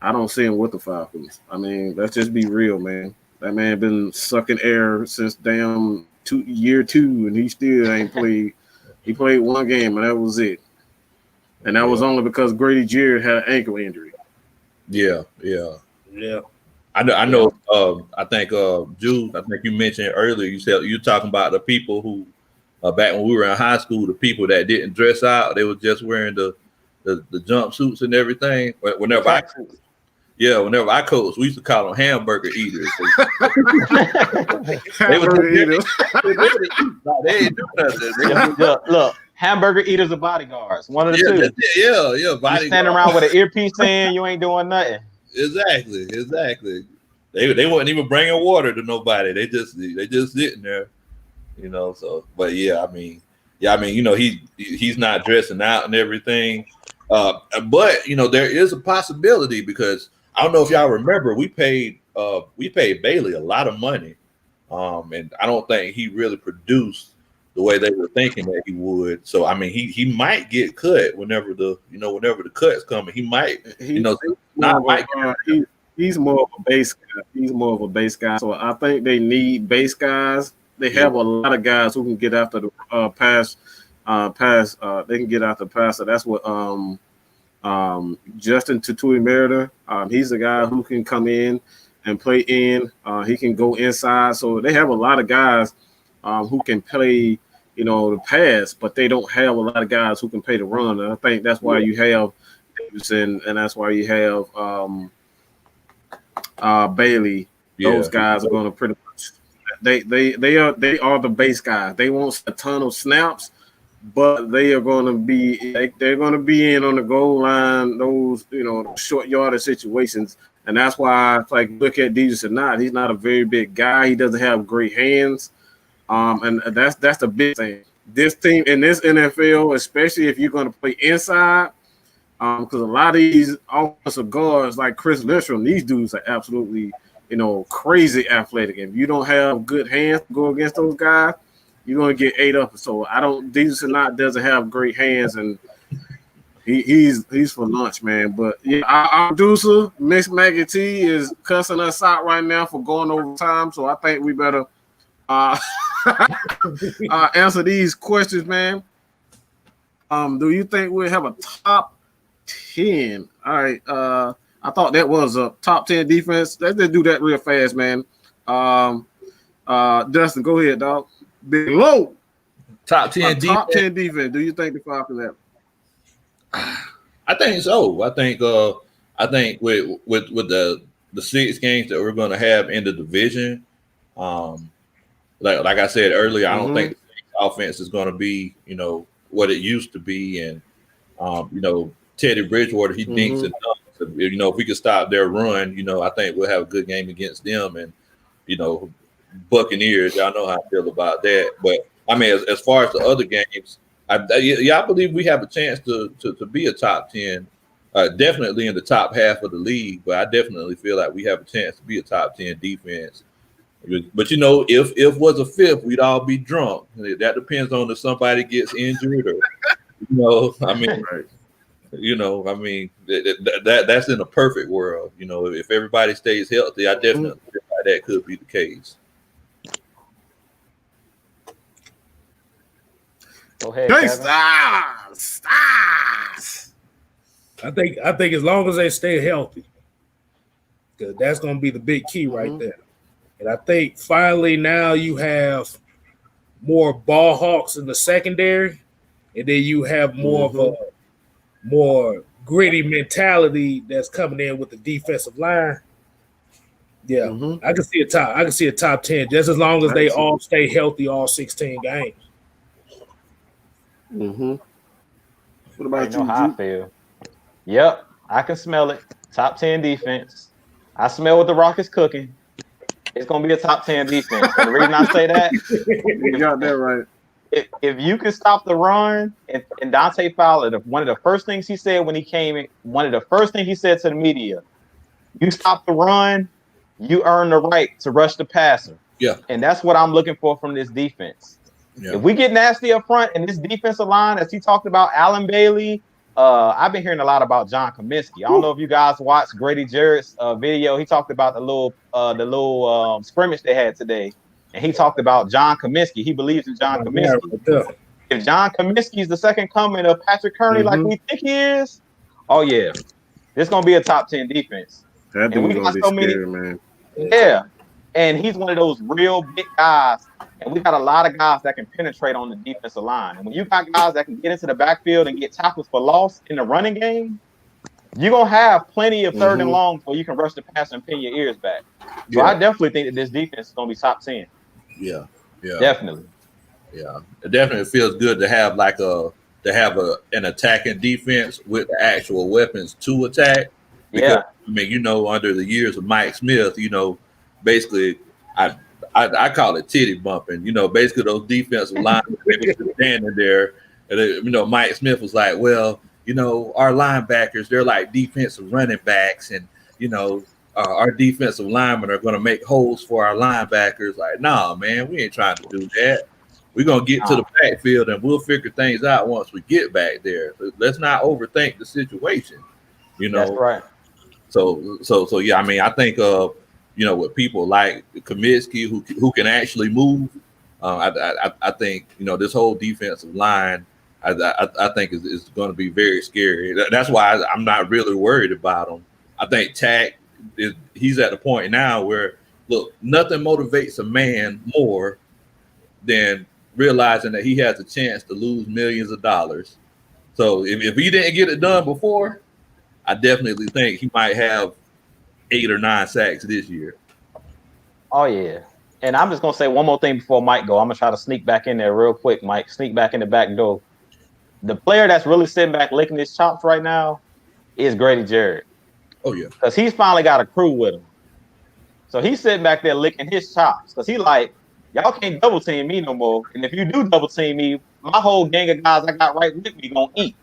I don't see him with the Falcons. I mean, let's just be real, man. That man been sucking air since damn year 2, and he still ain't played. He played one game, and that was it. And that was only because Grady Jarrett had an ankle injury. Yeah. I know. I think Jules. I think you mentioned earlier. You said you're talking about the people who, back when we were in high school, the people that didn't dress out, they were just wearing the jumpsuits and everything. Whenever I coached, we used to call them hamburger eaters. Hamburger eaters. They ain't do nothing. Look, hamburger eaters or bodyguards. One of the two. Yeah. You standing around with an earpiece saying you ain't doing nothing. Exactly. They wasn't even bringing water to nobody. They just sitting there, So, but I mean, he's not dressing out and everything. But there is a possibility, because I don't know if y'all remember, we paid Bailey a lot of money, and I don't think he really produced the way they were thinking that he would. So I mean, he might get cut whenever the cut's coming. He might, he's more of a base guy. He's more of a base guy. So I think they need base guys they have a lot of guys who can get after the pass. They can get after the pass. So that's what Justin Tutui Merida. He's a guy who can come in and play in. He can go inside. So they have a lot of guys who can play, the pass, but they don't have a lot of guys who can play the run. And I think that's why you have Davidson, and that's why you have Bailey. Those guys are going to pretty much they are the base guys. They won't a ton of snaps, but they are going to be they're going to be in on the goal line. Those short yardage situations, and that's why look at DJ Sanat. He's not a very big guy. He doesn't have great hands. And that's the big thing. This team in this NFL, especially if you're going to play inside, because a lot of these offensive guards like Chris Lindstrom, these dudes are absolutely, crazy athletic. If you don't have good hands to go against those guys, you're going to get ate up. So DJ Sanat doesn't have great hands, and he's for lunch, man. But yeah, our producer, Miss Maggie T, is cussing us out right now for going over time. So I think we better answer these questions, man. Do you think we'll have a top 10? All right. I thought that was a top 10 defense. Let's just do that real fast, man. Dustin, go ahead, dog. Below top 10 defense. Top 10 defense. Do you think the Falcons have? I think so. I think with the 6 games that we're going to have in the division, like I said earlier, I don't think the offense is going to be, what it used to be. And, Teddy Bridgewater, he dinks and dunks. If we could stop their run, I think we'll have a good game against them. And, Buccaneers, y'all know how I feel about that. But, I mean, as far as the other games, I believe we have a chance to be a top 10, definitely in the top half of the league. But I definitely feel like we have a chance to be a top 10 defense. But if was a fifth, we'd all be drunk. That depends on if somebody gets injured, or that's in a perfect world. If everybody stays healthy, I definitely feel like that could be the case. Go ahead, I think as long as they stay healthy, because that's going to be the big key right there. And I think finally now you have more ball hawks in the secondary, and then you have more of a more gritty mentality that's coming in with the defensive line. Yeah, I can see a top 10 just as long as they all stay healthy all 16 games. What about you? How I feel. Yep, I can smell it. Top 10 defense. I smell what the Rock is cooking. It's going to be a top 10 defense. And the reason I say that, you got that right. If you can stop the run, and Dante Fowler, one of the first things he said when he came in, one of the first things he said to the media, you stop the run, you earn the right to rush the passer. Yeah. And that's what I'm looking for from this defense. Yeah. If we get nasty up front and this defensive line, as he talked about, Allen Bailey, I've been hearing a lot about John Cominsky. I don't know if you guys watched Grady Jarrett's video. He talked about the little scrimmage they had today, and he talked about John Cominsky. He believes in John Cominsky. If John Cominsky is the second coming of Patrick Kearney, like we think he is, oh yeah, this gonna be a top 10 defense. That dude's gonna be scary, man. Yeah, and he's one of those real big guys. And we got a lot of guys that can penetrate on the defensive line. And when you got guys that can get into the backfield and get tackles for loss in the running game, you're going to have plenty of third and longs where you can rush the pass and pin your ears back. So I definitely think that this defense is going to be top 10. Yeah. Definitely. Yeah. It definitely feels good to have an attacking defense with the actual weapons to attack. Because, I mean, under the years of Mike Smith, basically I call it titty bumping. Basically those defensive linemen standing there, and Mike Smith was like, well, our linebackers, they're like defensive running backs, and our defensive linemen are going to make holes for our linebackers. Like, nah, man, we ain't trying to do that. We're going to get to the backfield and we'll figure things out once we get back there. Let's not overthink the situation. That's right. So yeah, I mean, I think with people like Cominsky who can actually move, I think this whole defensive line. I think is going to be very scary. That's why I'm not really worried about him. I think Tack he's at the point now where look, nothing motivates a man more than realizing that he has a chance to lose millions of dollars. So if he didn't get it done before, I definitely think he might have 8 or 9 sacks this year. Oh yeah. And I'm just gonna say one more thing before Mike go. I'm gonna try to sneak back in there real quick, Mike. Sneak back in the back door. The player that's really sitting back licking his chops right now is Grady Jarrett. Oh yeah. Because he's finally got a crew with him. So he's sitting back there licking his chops. Because he like, y'all can't double team me no more. And if you do double team me, my whole gang of guys I got right with me gonna eat.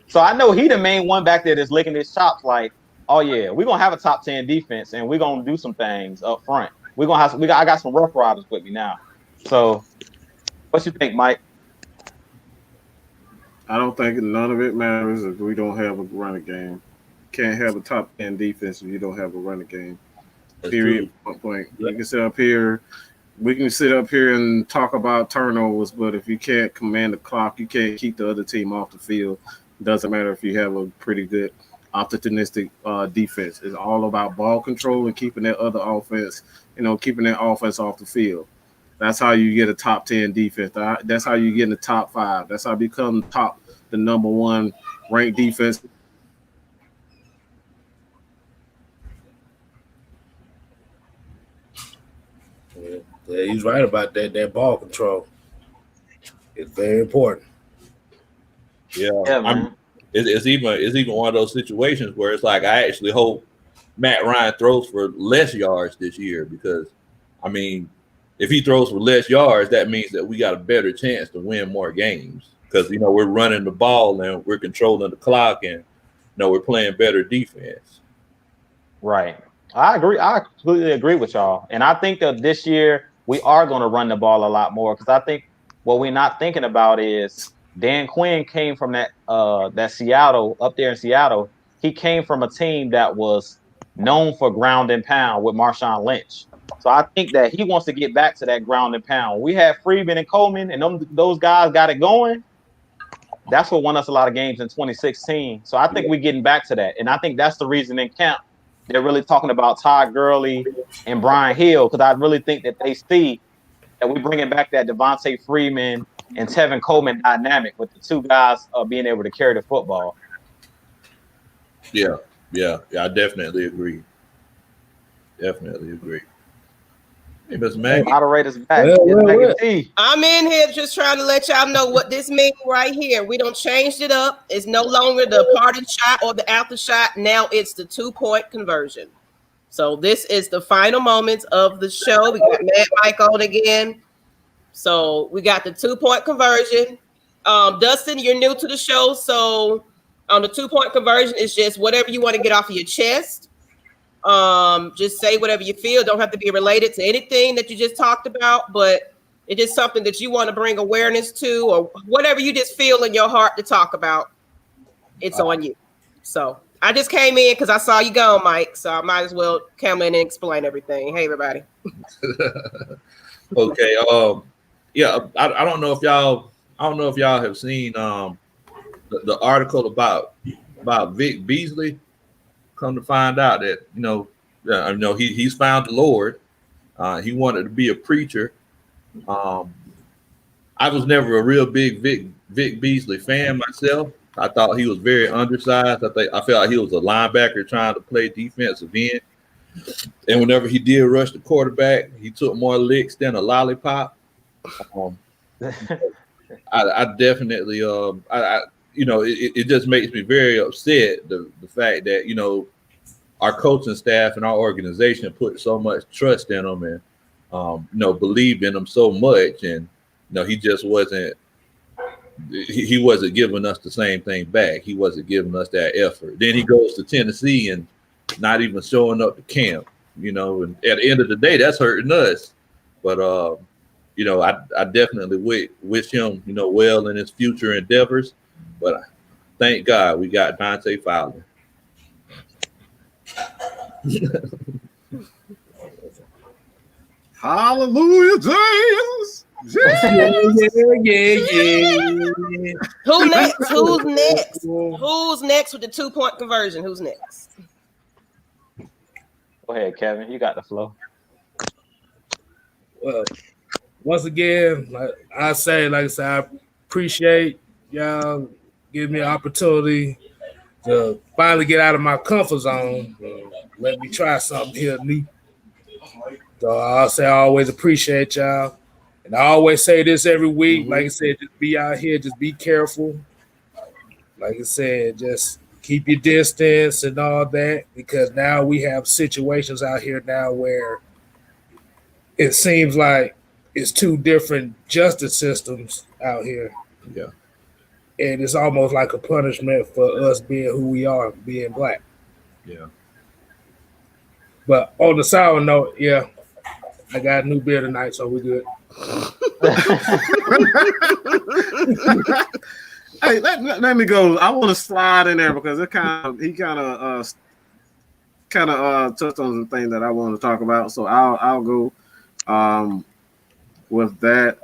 So I know he the main one back there that's licking his chops like, oh yeah, we're gonna have a top 10 defense and we're gonna do some things up front. I got some rough riders with me now. So what you think, Mike? I don't think none of it matters if we don't have a running game. Can't have a top 10 defense if you don't have a running game. Period. Point. We can sit up here and talk about turnovers, but if you can't command the clock, you can't keep the other team off the field. Doesn't matter if you have a pretty good opportunistic defense. It's all about ball control and keeping that other offense, keeping that offense off the field. That's how you get a top 10 defense. That's how you get in the top 5. That's how you become the number 1 ranked defense. Yeah, he's right about that. That ball control is very important. Yeah, man. It's even one of those situations where it's like I actually hope Matt Ryan throws for less yards this year because, I mean, if he throws for less yards, that means that we got a better chance to win more games because we're running the ball and we're controlling the clock and we're playing better defense. Right. I agree. I completely agree with y'all. And I think that this year we are going to run the ball a lot more because I think what we're not thinking about is Dan Quinn came from that Seattle, up there in Seattle. He came from a team that was known for ground and pound with Marshawn Lynch. So I think that he wants to get back to that ground and pound. We had Freeman and Coleman, and those guys got it going. That's what won us a lot of games in 2016. So I think we're getting back to that. And I think that's the reason in camp they're really talking about Todd Gurley and Brian Hill because I really think that they see that we're bringing back that Devontae Freeman and Tevin Coleman dynamic with the two guys being able to carry the football. Yeah, I definitely agree. Hey, Mr. Maggie. Moderators back. I'm in here just trying to let y'all know what this means right here. We don't changed it up. It's no longer the party shot or the after shot. Now it's the 2-point conversion. So this is the final moments of the show. We got Matt Mike on again. So we got the 2-point conversion. Dustin, you're new to the show. So on the 2-point conversion, it's just whatever you want to get off of your chest. Just say whatever you feel. Don't have to be related to anything that you just talked about, but it's just something that you want to bring awareness to or whatever you just feel in your heart to talk about. It's on you. So I just came in because I saw you go, Mike. So I might as well come in and explain everything. Hey, everybody. Okay. Yeah, I don't know if y'all have seen the article about Vic Beasley. Come to find out that he's found the Lord. He wanted to be a preacher. I was never a real big Vic Beasley fan myself. I thought he was very undersized. I felt like he was a linebacker trying to play defensive end. And whenever he did rush the quarterback, he took more licks than a lollipop. I definitely it just makes me very upset the fact that our coaching staff and our organization put so much trust in him and believed in him so much, and he just wasn't giving us the same thing back. He wasn't giving us that effort. Then he goes to Tennessee and not even showing up to camp, and at the end of the day that's hurting us. But I definitely wish him well in his future endeavors. But thank God we got Dante Fowler. Hallelujah, Jesus. Yeah. Who next? Who's next? Who's next with the 2-point conversion? Who's next? Go ahead, Kevin. You got the flow. Well, once again, like I said, I appreciate y'all giving me an opportunity to finally get out of my comfort zone. Let me try something here new. So I'll say I always appreciate y'all. And I always say this every week. Mm-hmm. Like I said, just be out here, just be careful. Like I said, just keep your distance and all that, because now we have situations out here now where it seems like it's two different justice systems out here. Yeah. And it's almost like a punishment for us being who we are, being black. Yeah. But on the sour note, yeah, I got a new beer tonight, so we're good. Hey, let me go. I want to slide in there because he kind of touched on the thing that I want to talk about. So I'll go with that.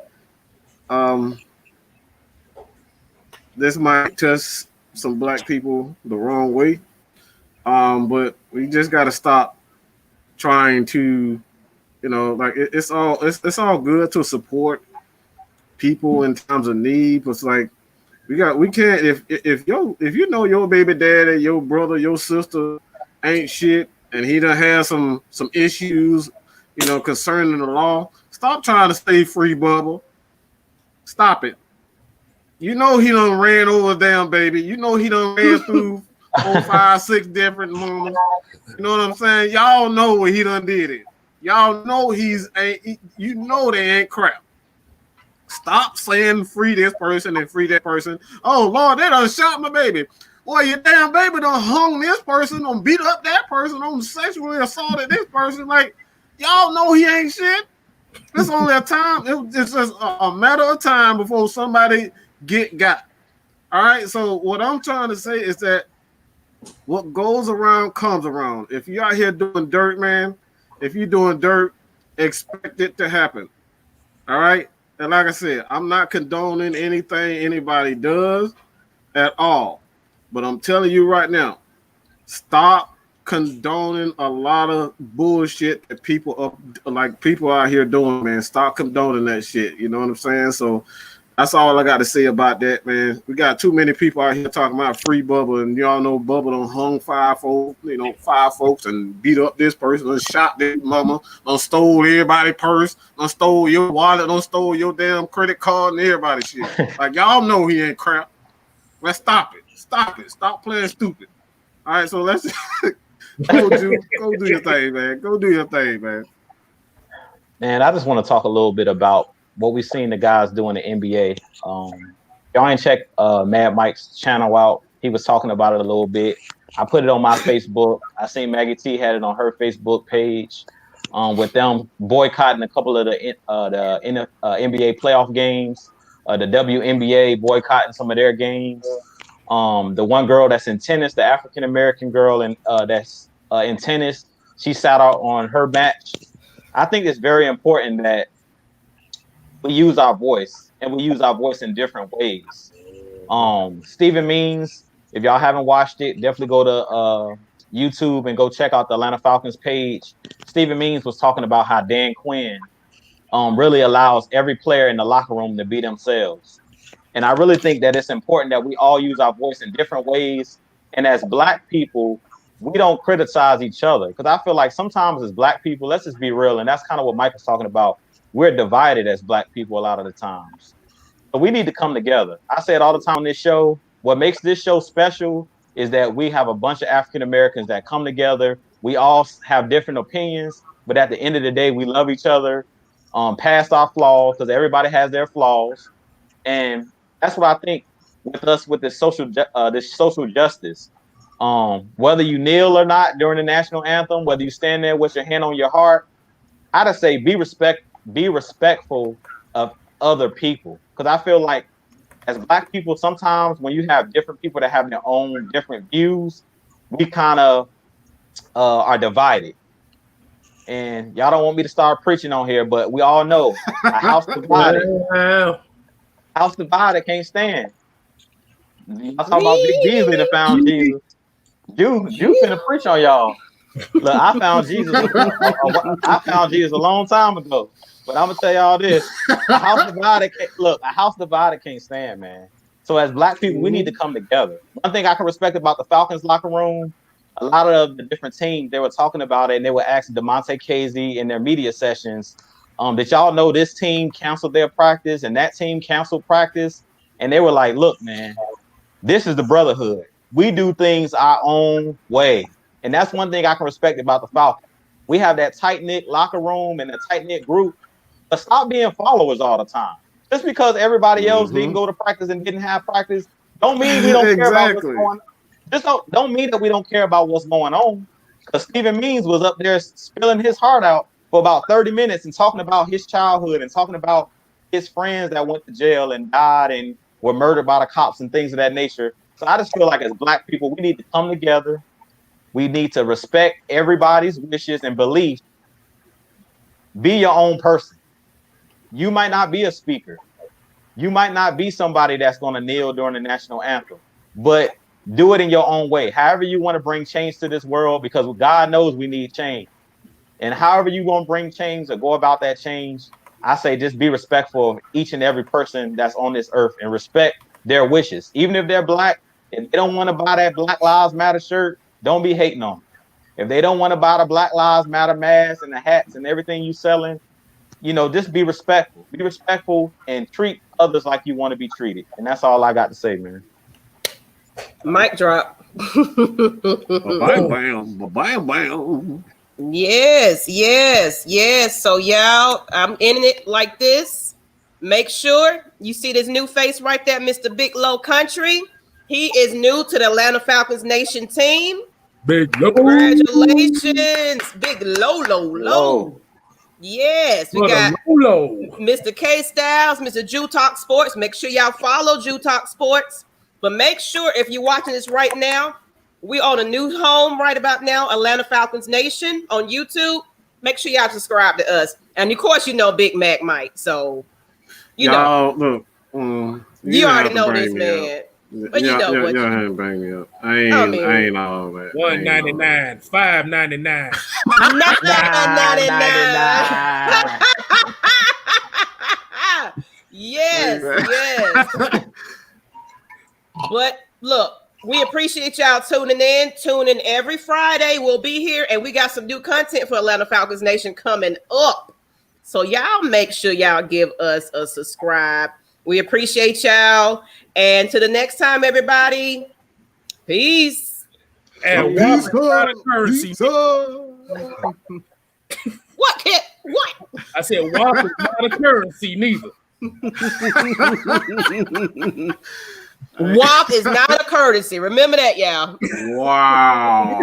This might touch some black people the wrong way, but we just got to stop trying to, like it's all good to support people in times of need, but it's like we can't if you know your baby daddy, your brother, your sister ain't shit, and he done have some issues, concerning the law. Stop trying to stay free, bubble. Stop it. You know he done ran over a damn baby. You know he done ran through 4, 5, 6 different mamas. You know what I'm saying? Y'all know what he done did it. Y'all know they ain't crap. Stop saying free this person and free that person. Oh Lord, they done shot my baby. Boy, your damn baby done hung this person, done beat up that person, done sexually assaulted this person. Like, y'all know he ain't shit. It's only a time. It's just a matter of time before somebody got. All right. So what I'm trying to say is that what goes around comes around. If you're out here doing dirt, man, if you're doing dirt, expect it to happen. All right. And like I said, I'm not condoning anything anybody does at all. But I'm telling you right now, stop condoning a lot of bullshit that people out here doing, man. Stop condoning that shit. You know what I'm saying? So that's all I got to say about that, man. We got too many people out here talking about free Bubba, and y'all know Bubba done hung 5 folks and beat up this person, and shot this mama, done stole everybody's purse, done stole your wallet, done stole your damn credit card and everybody's shit. Like, y'all know he ain't crap. Let's stop it. Stop it. Stop playing stupid. All right, so let's go do your thing, man. Go do your thing, man. Man, I just want to talk a little bit about what we've seen the guys do in the NBA. Y'all ain't check Mad Mike's channel out. He was talking about it a little bit. I put it on my Facebook. I seen Maggie T had it on her Facebook page with them boycotting a couple of the NBA playoff games. The WNBA boycotting some of their games. The one girl that's in tennis, the African-American girl that's in tennis, she sat out on her match. I think it's very important that we use our voice, and we use our voice in different ways. Stephen Means, if y'all haven't watched it, definitely go to YouTube and go check out the Atlanta Falcons page. Stephen Means was talking about how Dan Quinn really allows every player in the locker room to be themselves. And I really think that it's important that we all use our voice in different ways. And as Black people, we don't criticize each other. Because I feel like sometimes as Black people, let's just be real. And that's kind of what Mike was talking about. We're divided as Black people a lot of the times. So we need to come together. I say it all the time on this show. What makes this show special is that we have a bunch of African Americans that come together. We all have different opinions. But at the end of the day, we love each other past our flaws, because everybody has their flaws. And that's what I think with us, with this social justice. Whether you kneel or not during the national anthem, whether you stand there with your hand on your heart, I just say be respectful of other people. Because I feel like as Black people, sometimes when you have different people that have their own different views, we kind of are divided. and y'all don't want me to start preaching on here, but we all know a house divided. House divided can't stand. I'm talking about Big Beasley that found Jesus. You finna preach on y'all. Look, I found Jesus. I found Jesus a long time ago. But I'm gonna tell y'all this: a house divided can't stand, man. So as Black people, we need to come together. One thing I can respect about the Falcons locker room, a lot of the different teams, they were talking about it, and they were asking DeMonte Casey in their media sessions, did y'all know this team canceled their practice and that team canceled practice? And they were like, look, man, this is the brotherhood. We do things our own way. And that's one thing I can respect about the Falcons. We have that tight-knit locker room and a tight-knit group, but stop being followers all the time. Just because everybody else didn't go to practice and didn't have practice, don't mean we don't care about what's going on. Just don't mean that we don't care about what's going on. Because Stephen Means was up there spilling his heart out for about 30 minutes and talking about his childhood and talking about his friends that went to jail and died and were murdered by the cops and things of that nature. So I just feel like as Black people, we need to come together. We need to respect everybody's wishes and beliefs. Be your own person. You might not be a speaker. You might not be somebody that's going to kneel during the national anthem, but do it in your own way. However you want to bring change to this world, because God knows we need change. And however you want to bring change or go about that change, I say just be respectful of each and every person that's on this earth and respect their wishes. Even if they're Black, if they don't want to buy that Black Lives Matter shirt, don't be hating on them. If they don't want to buy the Black Lives Matter masks and the hats and everything you selling, just be respectful. Be respectful and treat others like you want to be treated. And that's all I got to say, man. Mic drop. Bam, bam, bam, bam. Yes. So y'all, I'm in it like this. Make sure you see this new face right there, Mr. Big Low Country. He is new to the Atlanta Falcons Nation team. Big Low. Congratulations, Big Low. Yes, we got Mr. K-Stylez, Mr. Jew Talk Sports. Make sure y'all follow Jew Talk Sports. But make sure if you're watching this right now, we on a new home right about now, Atlanta Falcons Nation on YouTube. Make sure y'all subscribe to us. And of course, Big Mac Mike. So, Look, you already know this, man. But y'all haven't bring me up. I ain't all that. $1.99, $5.99, $9.99. Yes. But look, we appreciate y'all tuning in every Friday. We'll be here, and we got some new content for Atlanta Falcons Nation coming up. So y'all make sure y'all give us a subscribe. We appreciate y'all. And to the next time, everybody, peace. And not a currency. What, Kit? What? I said WAP is not a currency neither. WAP is not a courtesy. Remember that, y'all. Wow.